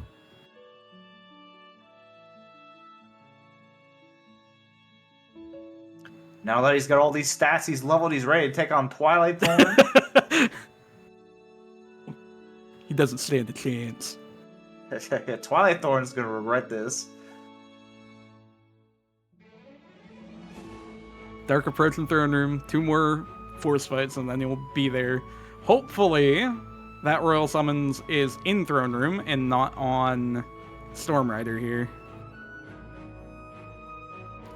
Speaker 1: Now that he's got all these stats, he's leveled, he's ready to take on Twilight Thorn.
Speaker 2: He doesn't stand a chance.
Speaker 1: Twilight Thorn's gonna regret this.
Speaker 2: Dark approach in Throne Room, 2 more force fights, and then he'll be there. Hopefully, that Royal Summons is in Throne Room and not on Storm Rider here.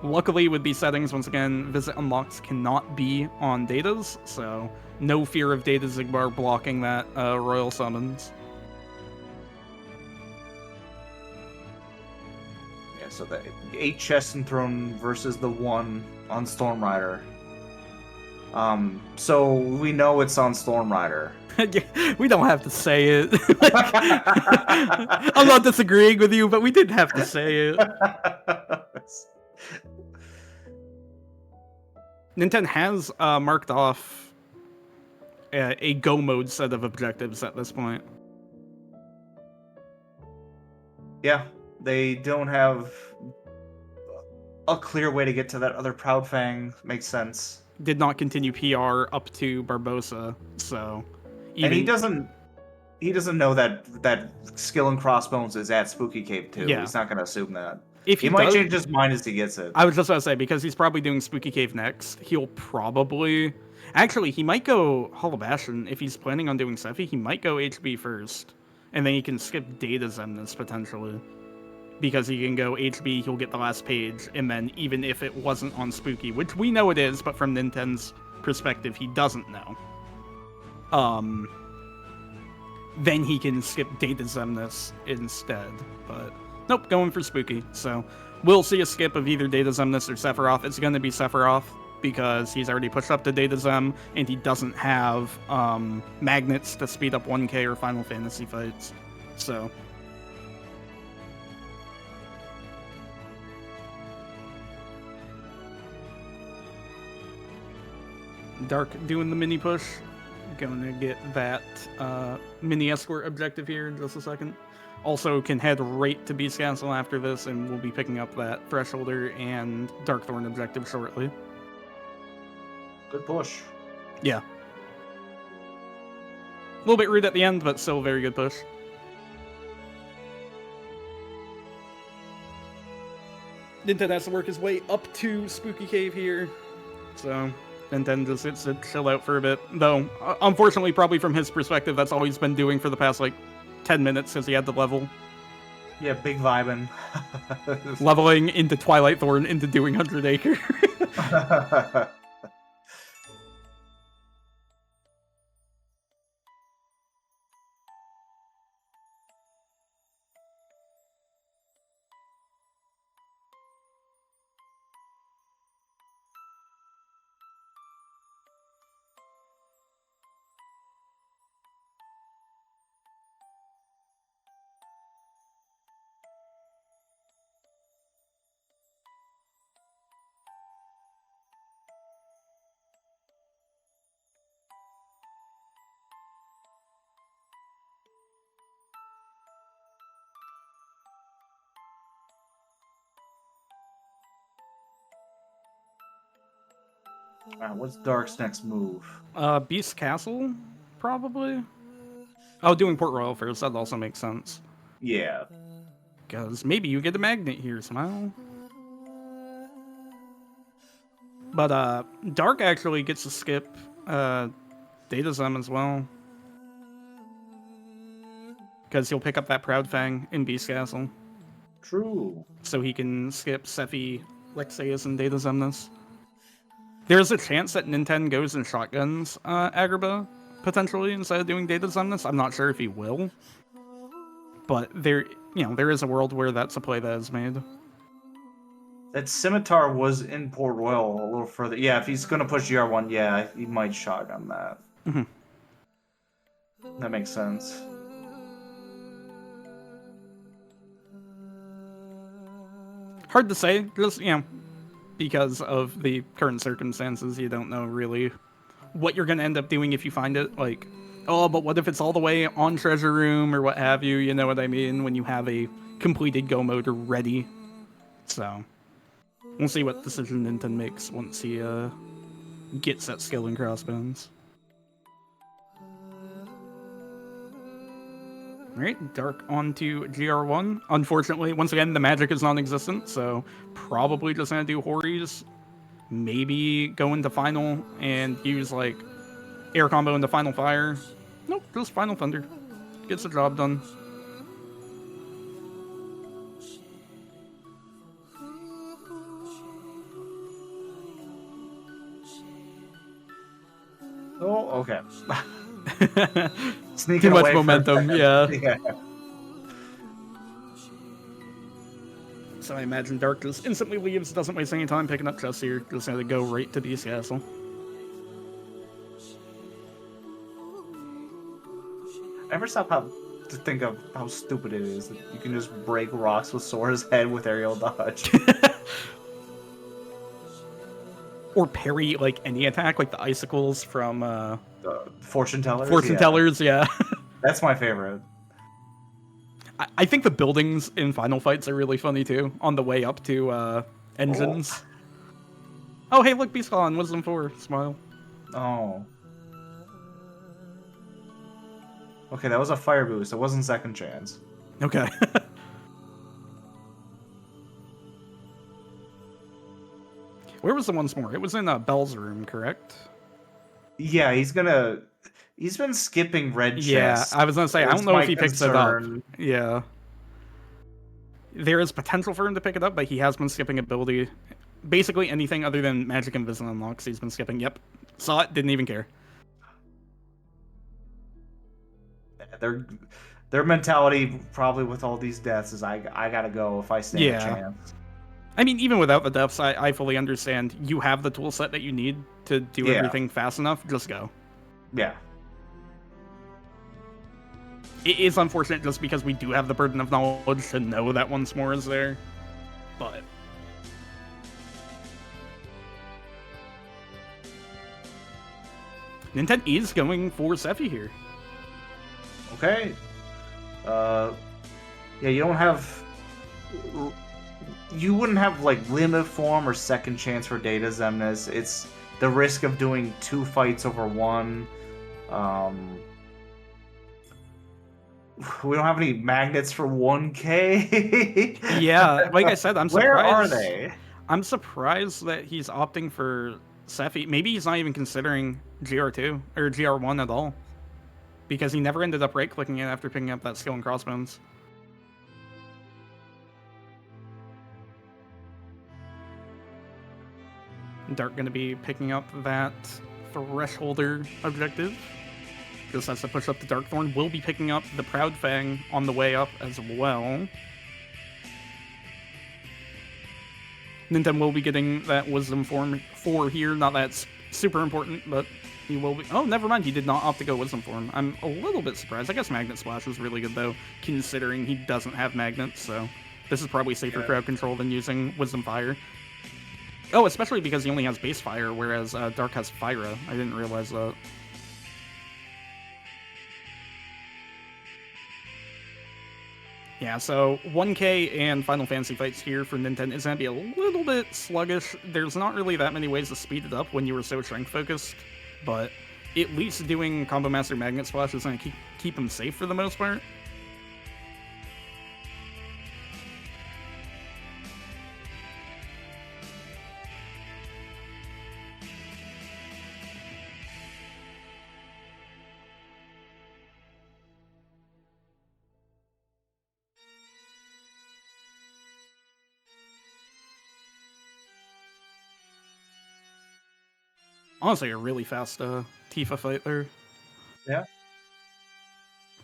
Speaker 2: Luckily, with these settings, once again, Visit Unlocks cannot be on Datas, so no fear of Data Zigbar blocking that Royal Summons.
Speaker 1: Yeah, so the 8 chests in Throne versus the 1 on Storm Rider. So we know it's on Storm Rider.
Speaker 2: We don't have to say it. Like, I'm not disagreeing with you, but we didn't have to say it. Ninten has marked off a go mode set of objectives at this point.
Speaker 1: Yeah, they don't have a clear way to get to that other Proud Fang. Makes sense.
Speaker 2: Did not continue PR up to Barbosa, so even...
Speaker 1: And he doesn't know that skill and crossbones is at Spooky Cave too. Yeah. He's not gonna assume that. If he might change his mind as he gets it.
Speaker 2: I was just about to say, because he's probably doing Spooky Cave next, he'll probably... Actually, he might go Hollow Bastion. If he's planning on doing Sephi, he might go HB first. And then he can skip Data Zemnis, potentially. Because he can go HB, he'll get the last page, and then even if it wasn't on Spooky, which we know it is, but from Ninten's perspective, he doesn't know. Then he can skip Data Zemnis instead. But nope, going for Spooky. So we'll see a skip of either Data Zemnis or Sephiroth. It's going to be Sephiroth, because he's already pushed up to Data Zem, and he doesn't have magnets to speed up 1K or Final Fantasy fights. So... Dark doing the mini push. Going to get that mini escort objective here in just a second. Also can head right to Beast Castle after this, and we'll be picking up that Thresholder and Darkthorn objective shortly.
Speaker 1: Good push.
Speaker 2: Yeah. A little bit rude at the end, but still a very good push. Ninten has to work his way up to Spooky Cave here. So... Ninten just gets to chill out for a bit. Though, unfortunately, probably from his perspective, that's all he's been doing for the past, 10 minutes since he had the level.
Speaker 1: Yeah, big vibing.
Speaker 2: Leveling into Twilight Thorn into doing 100 Acre.
Speaker 1: What's Dark's next move?
Speaker 2: Beast Castle, probably? Oh, doing Port Royal first, that also makes sense.
Speaker 1: Yeah.
Speaker 2: Because maybe you get a magnet here, Smile. But Dark actually gets to skip Data Zem as well. Because he'll pick up that Proud Fang in Beast Castle.
Speaker 1: True.
Speaker 2: So he can skip Sephi, Lexaeus, and Data Zemnis. There's a chance that Ninten goes and shotguns Agrabah, potentially, instead of doing Data Zemnis. I'm not sure if he will. But there is a world where that's a play that is made.
Speaker 1: That Scimitar was in Port Royal a little further. Yeah, if he's going to push GR1, yeah, he might shotgun that.
Speaker 2: Mm-hmm.
Speaker 1: That makes sense.
Speaker 2: Hard to say, just, because of the current circumstances, you don't know really what you're going to end up doing if you find it. Like, oh, but what if it's all the way on Treasure Room or what have you? You know what I mean? When you have a completed Go mode ready. So, we'll see what decision Ninten makes once he gets that skill in Crossbones. Alright, Dark onto GR1. Unfortunately, once again, the magic is non-existent, so probably just gonna do Horis. Maybe go into Final and use, like, air combo into Final Fire. Nope, just Final Thunder. Gets the job done.
Speaker 1: Oh, okay.
Speaker 2: Too much momentum, yeah.
Speaker 1: Yeah.
Speaker 2: So I imagine Dark just instantly leaves, doesn't waste any time picking up chests here. Just gonna go right to Beast Castle.
Speaker 1: I never stop to think of how stupid it is that you can just break rocks with Sora's head with aerial dodge.
Speaker 2: Or parry, like, any attack, like the icicles from
Speaker 1: Fortune Tellers?
Speaker 2: Fortune Tellers, yeah.
Speaker 1: That's my favorite.
Speaker 2: I think the buildings in Final Fights are really funny, too, on the way up to engines. Oh, hey, look, Beast Claw on Wisdom 4. Smile.
Speaker 1: Oh. Okay, that was a fire boost. It wasn't second chance.
Speaker 2: Okay. Where was the once more? It was in Bell's room, correct?
Speaker 1: Yeah, he's been skipping red chests.
Speaker 2: Yeah, I was gonna say, I don't know if he picks it up. Yeah. There is potential for him to pick it up, but he has been skipping ability. Basically anything other than Magic and Vision unlocks, he's been skipping. Yep. Saw it, didn't even care.
Speaker 1: Their mentality, probably with all these deaths, is I gotta go if I stand a chance.
Speaker 2: I mean, even without the deaths, I fully understand. You have the tool set that you need to do everything fast enough. Just go.
Speaker 1: Yeah.
Speaker 2: It is unfortunate just because we do have the burden of knowledge to know that once more is there. But Ninten is going for Sephi here.
Speaker 1: Okay. Yeah, you wouldn't have like limit form or second chance for Data Zemnis. It's the risk of doing 2 fights over 1. We don't have any magnets for 1K.
Speaker 2: Yeah, like I said, I'm surprised.
Speaker 1: Where are they?
Speaker 2: I'm surprised that he's opting for Sephi. Maybe he's not even considering GR2 or GR1 at all, because he never ended up right-clicking it after picking up that skill in Crossbones. Dark going to be picking up that Thresholder objective. Just has to push up the Darkthorn. Will be picking up the Proud Fang on the way up as well. Ninten will be getting that Wisdom Form 4 here. Not that it's super important, but he will be... Oh, never mind. He did not opt to go Wisdom Form. I'm a little bit surprised. I guess Magnet Splash is really good, though, considering he doesn't have magnets, so this is probably safer crowd control than using Wisdom Fire. Oh, especially because he only has base fire, whereas Dark has Fira. I didn't realize that. Yeah, so 1K and Final Fantasy fights here for Ninten is going to be a little bit sluggish. There's not really that many ways to speed it up when you were so strength-focused, but at least doing Combo Master Magnet Splash is going to keep him safe for the most part. Honestly, a really fast Tifa fight there.
Speaker 1: Yeah.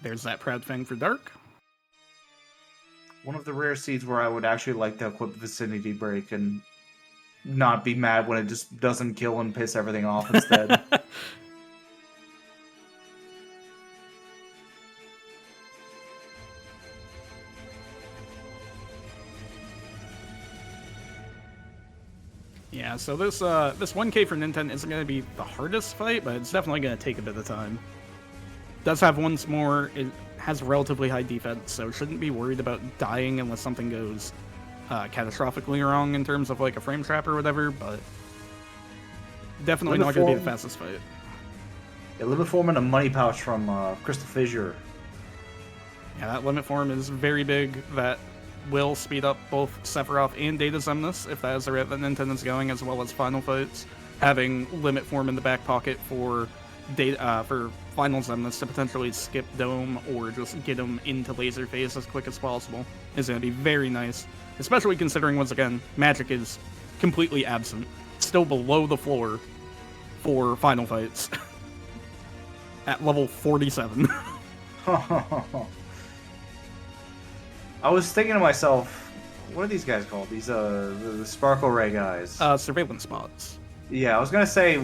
Speaker 2: There's that Proud Fang for Dark.
Speaker 1: One of the rare seeds where I would actually like to equip Vicinity Break and not be mad when it just doesn't kill and piss everything off instead.
Speaker 2: Yeah, so this 1K for Ninten isn't going to be the hardest fight, but it's definitely going to take a bit of time. Does have once more, it has relatively high defense, so shouldn't be worried about dying unless something goes catastrophically wrong in terms of like a frame trap or whatever, but definitely not going to be the fastest fight.
Speaker 1: Yeah, limit form and a money pouch from Crystal Fissure.
Speaker 2: Yeah, that limit form is very big. That will speed up both Sephiroth and Darknesm1st if that is the route that Nintendo's going, as well as final fights. Having limit form in the back pocket for final Zemnis to potentially skip Dome or just get him into laser phase as quick as possible is going to be very nice, especially considering, once again, magic is completely absent, still below the floor for final fights at level 47.
Speaker 1: I was thinking to myself, what are these guys called? These the Sparkle Ray guys.
Speaker 2: Surveillance spots.
Speaker 1: Yeah, I was gonna say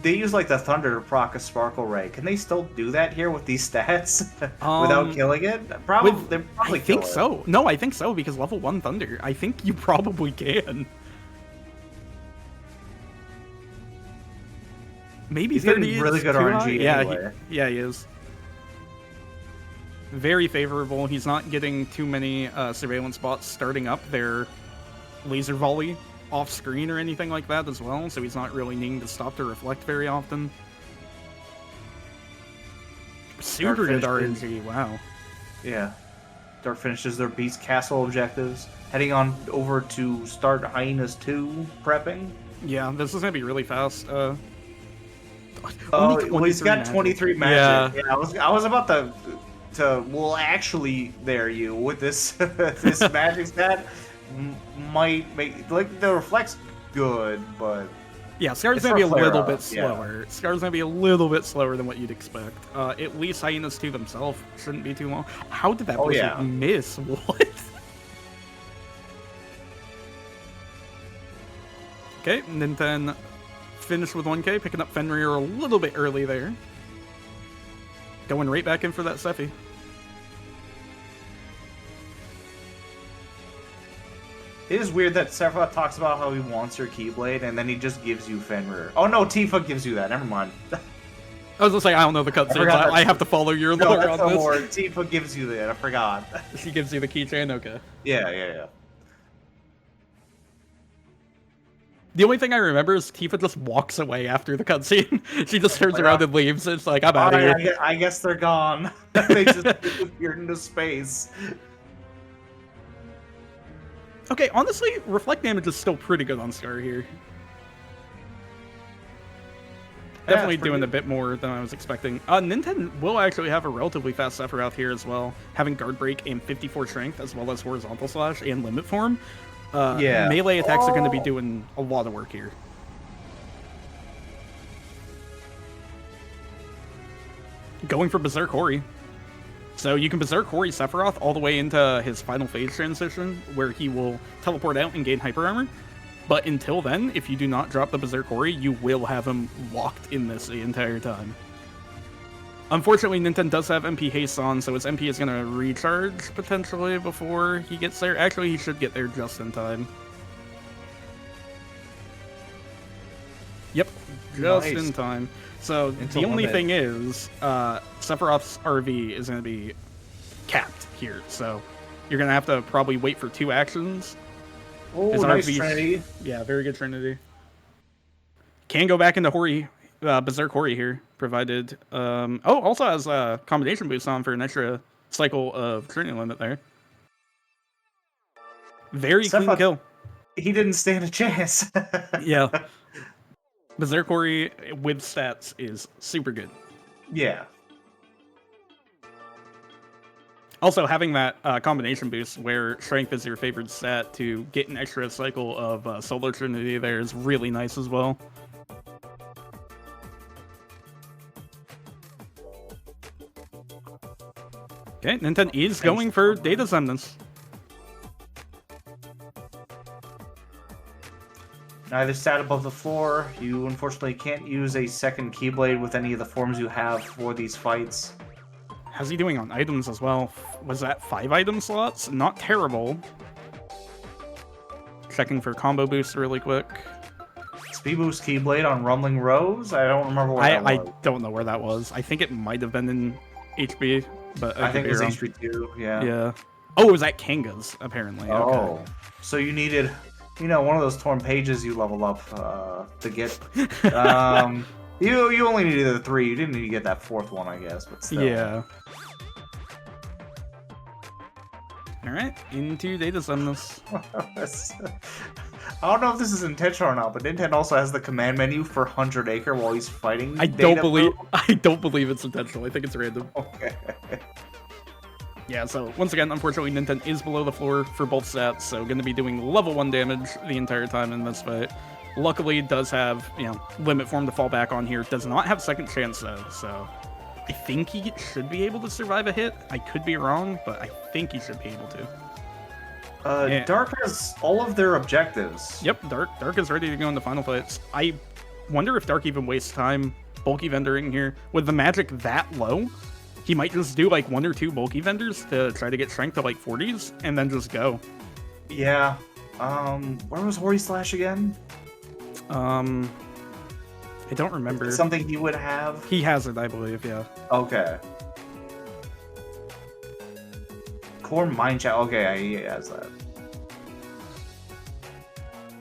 Speaker 1: they use like the Thunder to proc a Sparkle Ray. Can they still do that here with these stats without killing it? Probably. They probably.
Speaker 2: I think so. No, I think so because level 1 Thunder. I think you probably can. Maybe
Speaker 1: he's getting really good RNG.
Speaker 2: Yeah,
Speaker 1: anyway.
Speaker 2: He is. Very favorable. He's not getting too many surveillance bots starting up their laser volley off screen or anything like that as well, so he's not really needing to stop to reflect very often. Super good RNG, wow.
Speaker 1: Yeah. Dark finishes their Beast Castle objectives. Heading on over to start Hyenas 2 prepping.
Speaker 2: Yeah, this is going to be really fast.
Speaker 1: Well, he's got 23 magic. Yeah, I was about to well, actually, there you with this this magic stat might make like the reflect's good, but
Speaker 2: yeah, Scar's gonna be a little bit slower. Yeah. Scar's gonna be a little bit slower than what you'd expect. At least Hyenas 2 themselves shouldn't be too long. How did that miss? What? Okay, Ninten finished with 1K, picking up Fenrir a little bit early there. Going right back in for that Sephi.
Speaker 1: It is weird that Sephiroth talks about how he wants your Keyblade, and then he just gives you Fenrir. Oh no, Tifa gives you that. Never mind.
Speaker 2: I was gonna say, I don't know the cutscenes. I have to follow your lore on this.
Speaker 1: More. Tifa gives you that. I forgot.
Speaker 2: She gives you the keychain? Okay.
Speaker 1: Yeah.
Speaker 2: The only thing I remember is Tifa just walks away after the cutscene. She just turns around and leaves. It's like, I'm out of here.
Speaker 1: I guess they're gone. They just disappeared into space.
Speaker 2: Okay, honestly, reflect damage is still pretty good on Scar here. Definitely doing a bit more than I was expecting. Ninten will actually have a relatively fast Sephiroth here as well, having Guard Break and 54 Strength, as well as Horizontal Slash and Limit Form. Melee attacks are going to be doing a lot of work here. Going for Berserk Hori. So you can Berserk Hori Sephiroth all the way into his final phase transition, where he will teleport out and gain Hyper Armor. But until then, if you do not drop the Berserk Hori, you will have him locked in this the entire time. Unfortunately, Ninten does have MP Haste on, so his MP is going to recharge potentially before he gets there. Actually, he should get there just in time. Yep, just in time. So the only thing is, Sephiroth's RV is going to be capped here. So you're going to have to probably wait for 2 actions.
Speaker 1: Oh, nice Trinity.
Speaker 2: Yeah, very good Trinity. Can go back into Hori, Berserk Hori here, provided... also has a combination boost on for an extra cycle of Trinity limit there. Very clean kill.
Speaker 1: He didn't stand a chance.
Speaker 2: Yeah. Berserk Hori with stats is super good.
Speaker 1: Yeah.
Speaker 2: Also, having that combination boost where Strength is your favorite stat to get an extra cycle of Solar Trinity there is really nice as well. Okay, Ninten is going for Data Semnus.
Speaker 1: Neither stat above the floor. You unfortunately can't use a second Keyblade with any of the forms you have for these fights.
Speaker 2: How's he doing on items as well? Was that 5 item slots? Not terrible. Checking for combo boost really quick.
Speaker 1: Speed boost Keyblade on Rumbling Rose? I don't remember where that was.
Speaker 2: I don't know where that was. I think it might have been in HB, but
Speaker 1: I think it was HB 2, yeah.
Speaker 2: Yeah. Oh, it was at Kanga's, apparently.
Speaker 1: Oh,
Speaker 2: okay.
Speaker 1: So you needed, one of those torn pages you level up to get. You only needed the 3. You didn't need to get that 4th one, I guess, but still.
Speaker 2: Yeah. Alright, into Data Semnus.
Speaker 1: I don't know if this is intentional or not, but Ninten also has the command menu for 100 Acre while he's fighting.
Speaker 2: I don't believe it's intentional. I think it's random.
Speaker 1: Okay.
Speaker 2: Yeah, so once again, unfortunately, Ninten is below the floor for both stats, so going to be doing level 1 damage the entire time in this fight. Luckily, does have, limit form to fall back on here. Does not have second chance, though, so I think he should be able to survive a hit. I could be wrong, but I think he should be able to.
Speaker 1: Dark has all of their objectives.
Speaker 2: Yep, Dark is ready to go into final fights. I wonder if Dark even wastes time bulky vendoring here. With the magic that low, he might just do like 1 or 2 bulky vendors to try to get strength to like 40s and then just go.
Speaker 1: Yeah. Where was Hori Slash again?
Speaker 2: I don't remember.
Speaker 1: It's something he would have?
Speaker 2: He has it, I believe, yeah.
Speaker 1: Okay. Core Mind Chat. Okay, he has that.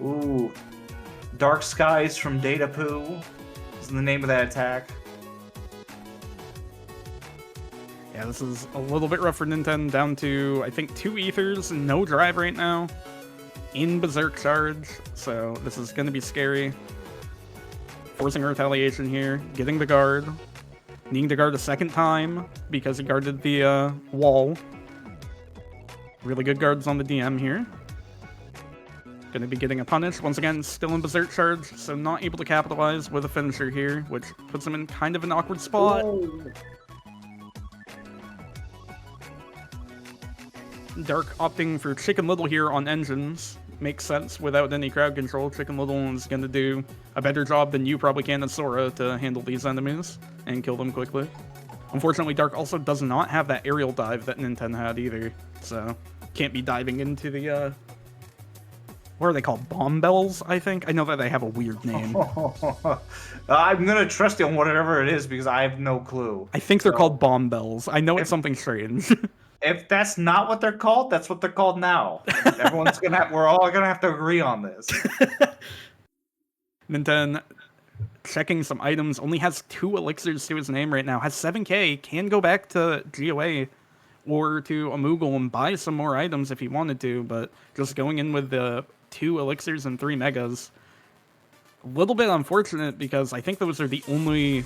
Speaker 1: Ooh. Dark Skies from Data Poo is the name of that attack.
Speaker 2: Yeah, this is a little bit rough for Ninten. Down to, I think, 2 ethers, no drive right now. In Berserk Charge, so this is going to be scary. Forcing a retaliation here, getting the guard. Needing to guard a second time because he guarded the wall. Really good guards on the DM here. Going to be getting a punish. Once again, still in Berserk Charge, so not able to capitalize with a finisher here, which puts him in kind of an awkward spot.
Speaker 1: Whoa.
Speaker 2: Dark opting for Chicken Little here on engines. Makes sense without any crowd control. Chicken Little is going to do a better job than you probably can as Sora to handle these enemies and kill them quickly. Unfortunately, Dark also does not have that aerial dive that Ninten had either, so can't be diving into the, what are they called? Bomb bells, I think? I know that they have a weird name.
Speaker 1: I'm going to trust you on whatever it is because I have no clue.
Speaker 2: I think they're called bomb bells. I know it's something strange.
Speaker 1: If that's not what they're called, that's what they're called now. We're all gonna have to agree on this.
Speaker 2: Ninten checking some items, only has 2 elixirs to his name right now, has 7k, can go back to GOA or to Amoogle and buy some more items if he wanted to, but just going in with the 2 elixirs and 3 megas. A little bit unfortunate because I think those are the only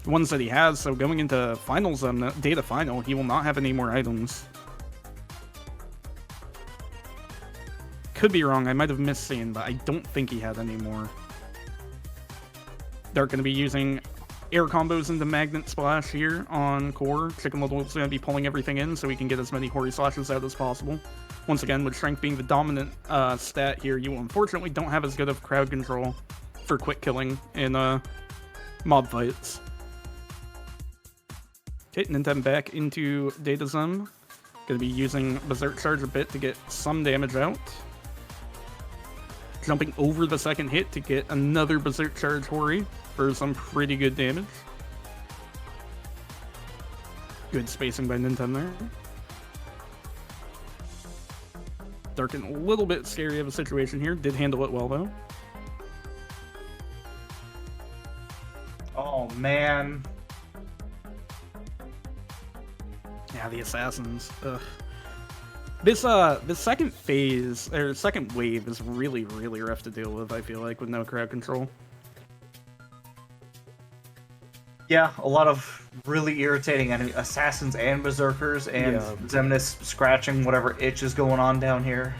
Speaker 2: ones that he has, so going into finals data final, he will not have any more items. Could be wrong, I might have misseen, but I don't think he had any more. They're going to be using air combos into Magnet Splash here on core. Chicken Little is going to be pulling everything in so we can get as many Hori Slashes out as possible. Once again, with Strength being the dominant stat here, you unfortunately don't have as good of crowd control for quick killing in mob fights. Okay, Ninten back into Data Zem. Gonna be using Berserk Charge a bit to get some damage out. Jumping over the second hit to get another Berserk Charge Hori for some pretty good damage. Good spacing by Ninten there. Darken a little bit scary of a situation here. Did handle it well though.
Speaker 1: Oh man.
Speaker 2: Yeah, the assassins. Ugh. This second phase or second wave is really rough to deal with. I feel like with no crowd control.
Speaker 1: Yeah, a lot of really irritating assassins and berserkers, and Xemnas scratching whatever itch is going on down here.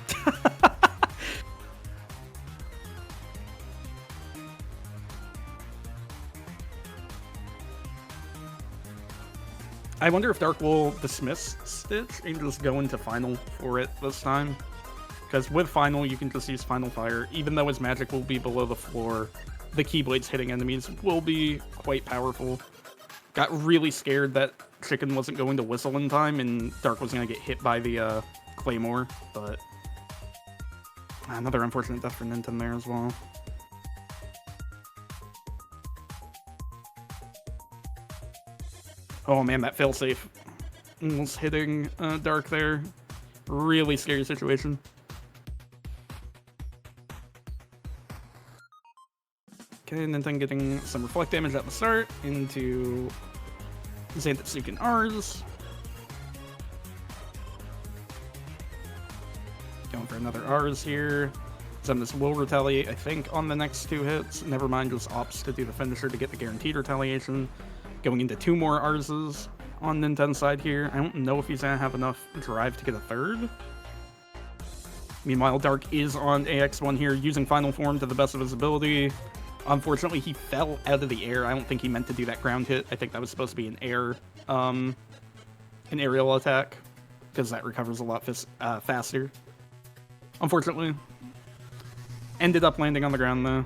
Speaker 2: I wonder if Dark will dismiss Stitch and just go into Final for it this time. Because with Final, you can just use Final Fire. Even though his magic will be below the floor, the Keyblades hitting enemies will be quite powerful. Got really scared that Chicken wasn't going to whistle in time and Dark was going to get hit by the Claymore, but another unfortunate death for Ninten there as well. Oh man, that failsafe almost hitting Dark there. Really scary situation. Okay, Ninten getting some reflect damage at the start into Zantetsuken R's. Going for another R's here. Zemnis will retaliate, I think, on the next 2 hits. Never mind, just opts to do the finisher to get the guaranteed retaliation. Going into 2 more R's on Ninten's side here. I don't know if he's going to have enough drive to get a 3rd. Meanwhile, Dark is on AX1 here, using Final Form to the best of his ability. Unfortunately, he fell out of the air. I don't think he meant to do that ground hit. I think that was supposed to be an aerial attack, because that recovers a lot faster. Unfortunately. Ended up landing on the ground, though.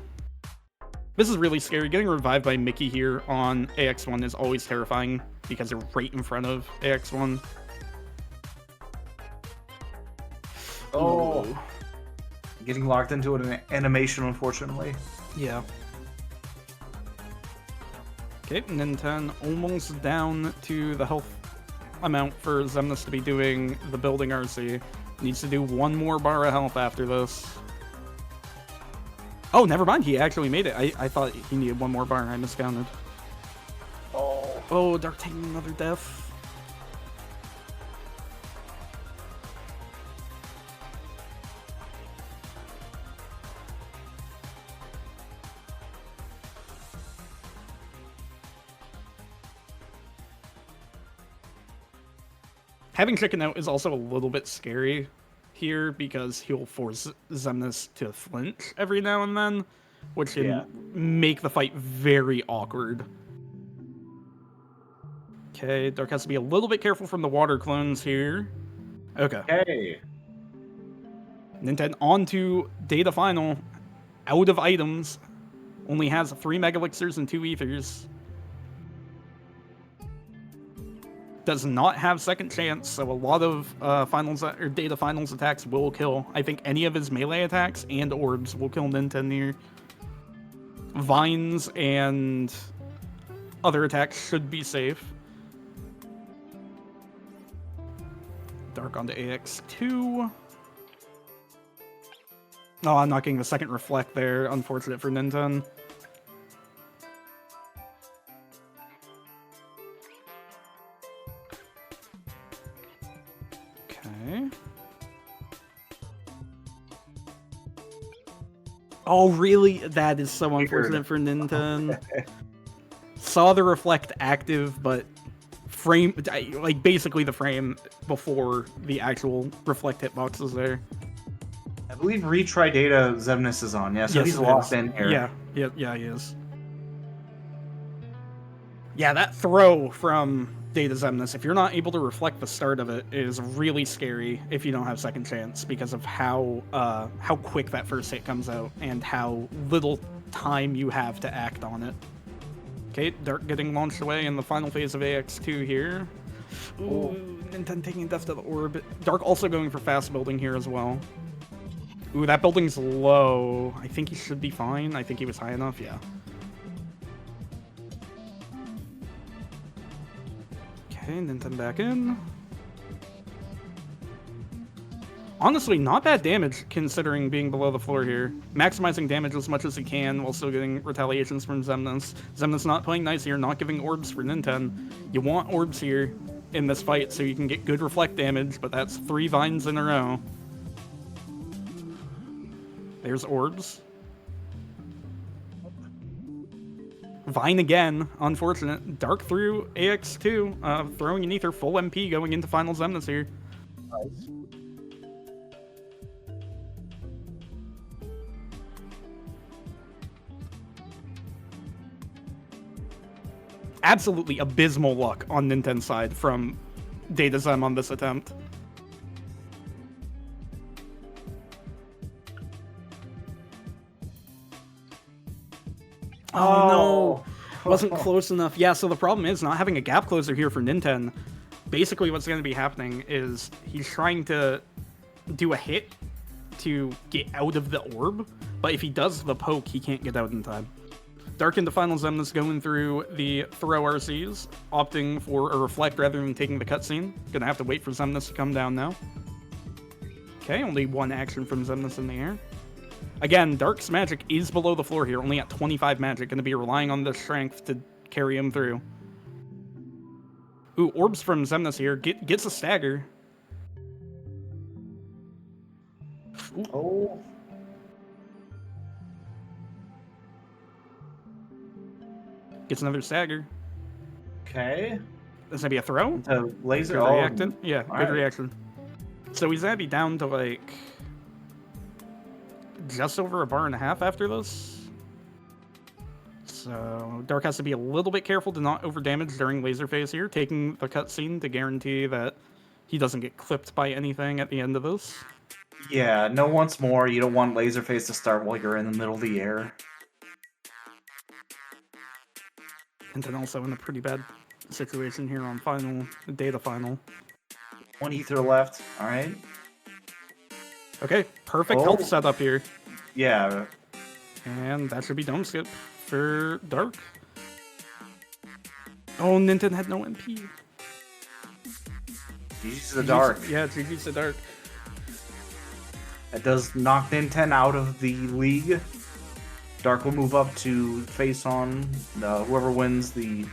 Speaker 2: This is really scary. Getting revived by Mickey here on AX1 is always terrifying, because they're right in front of AX1.
Speaker 1: Oh. Getting locked into an animation, unfortunately.
Speaker 2: Yeah. Okay, Ninten almost down to the health amount for Zemnis to be doing the building RC. Needs to do 1 more bar of health after this. Oh, never mind. He actually made it. I thought he needed 1 more bar. I miscounted. Oh, Dark taking another death. Having Chicken out is also a little bit scary here because he'll force Zemnis to flinch every now and then, which can make the fight very awkward. Okay, Dark has to be a little bit careful from the water clones here. Okay.
Speaker 1: Hey.
Speaker 2: Ninten onto Data Final. Out of items. Only has 3 Mega Elixirs and 2 Ethers. Does not have second chance, so a lot of Data Finals attacks will kill. I think any of his melee attacks and orbs will kill Ninten here. Vines and other attacks should be safe. Dark onto AX2. Oh, I'm not getting the second reflect there. Unfortunate for Ninten. Okay. Oh, really? That is so unfortunate for Ninten. Saw the reflect active, but frame, like basically the frame before the actual reflect hitbox there.
Speaker 1: I believe retry data Zemnis is on, yeah, so yes, he's locked in here.
Speaker 2: Yeah, he is. Yeah, that throw from Data Zemnis, if you're not able to reflect the start of it, is really scary if you don't have second chance because of how quick that first hit comes out and how little time you have to act on it. Okay, Dark getting launched away in the final phase of AX2 here. Ooh, Ninten taking death to the orb. Dark also going for fast building here as well. Ooh, that building's low. I think he should be fine. I think he was high enough, yeah. Okay, Ninten back in. Honestly, not bad damage considering being below the floor here. Maximizing damage as much as he can while still getting retaliations from Zemnis. Zemnis not playing nice here, not giving orbs for Ninten. You want orbs here in this fight so you can get good reflect damage, but that's 3 vines in a row. There's orbs. Vine again, unfortunate. Dark through AX2, throwing an Ether full MP going into final Zemnis here.
Speaker 1: Nice.
Speaker 2: absolutely abysmal luck on Ninten's side from DataZem on this attempt. Oh no, wasn't close enough. Yeah, so the problem is not having a gap closer here for Ninten. Basically what's going to be happening is he's trying to do a hit to get out of the orb, but if he does the poke, he can't get out in time. Dark into Final Zemnis going through the throw RCs, opting for a reflect rather than taking the cutscene. Gonna have to wait for Zemnis to come down now. Okay, only one action from Zemnis in the air. Again, Dark's magic is below the floor here, only at 25 magic. Gonna be relying on the strength to carry him through. Ooh, orbs from Zemnis here. Gets a stagger. Ooh.
Speaker 1: Oh.
Speaker 2: Gets another stagger.
Speaker 1: Okay.
Speaker 2: This gonna be a throw?
Speaker 1: The laser.
Speaker 2: Good reaction. Yeah, good
Speaker 1: right.
Speaker 2: reaction. So he's gonna be down to like just over a bar and a half after this. So Dark has to be a little bit careful to not overdamage during laser phase here, taking the cutscene to guarantee that he doesn't get clipped by anything at the end of this.
Speaker 1: Yeah, no once more. You don't want laser phase to start while you're in the middle of the air.
Speaker 2: And then also in a pretty bad situation here on data final.
Speaker 1: One ether left. All right.
Speaker 2: Okay, perfect health setup here.
Speaker 1: Yeah.
Speaker 2: And that should be dome skip for Dark. Oh, Ninten had no MP.
Speaker 1: GG's the Dark.
Speaker 2: Yeah, GG's the Dark.
Speaker 1: That does knock Ninten out of the league. Dark will move up to face on whoever wins the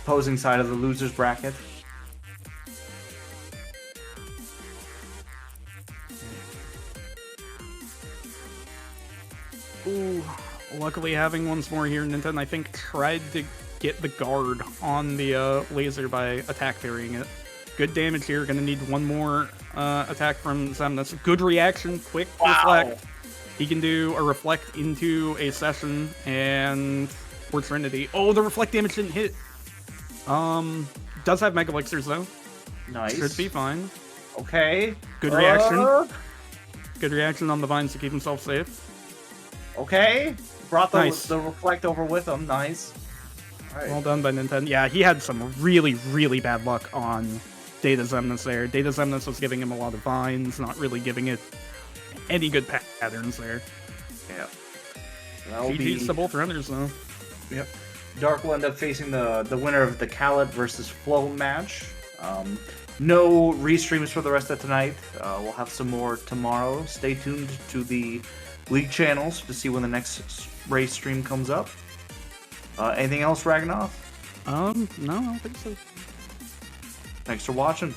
Speaker 1: opposing side of the losers bracket.
Speaker 2: Ooh, luckily having once more here, Ninten, I think, tried to get the guard on the laser by attack parrying it. Good damage here, gonna need one more attack from Zemnis. Good reaction, quick reflect. He can do a reflect into a session and or Trinity. Oh, the reflect damage didn't hit. Does have Mega Elixirs though.
Speaker 1: Nice.
Speaker 2: Should be fine.
Speaker 1: Okay.
Speaker 2: Good reaction. Good reaction on the vines to keep himself safe.
Speaker 1: Okay. Brought the,
Speaker 2: Nice.
Speaker 1: the reflect over with him. Nice. All right.
Speaker 2: Well done by Ninten. Yeah, he had some really, really bad luck on DataZemnis there. DataZemnis was giving him a lot of vines, not really giving it any good patterns there.
Speaker 1: Yeah.
Speaker 2: GG's to both runners, though.
Speaker 1: Yep. Dark will end up facing the winner of the Khaled versus Flow match. No restreams for the rest of tonight. We'll have some more tomorrow. Stay tuned to the league channels to see when the next race stream comes up. Anything else, Ragnar?
Speaker 2: No, I don't think so.
Speaker 1: Thanks for watching.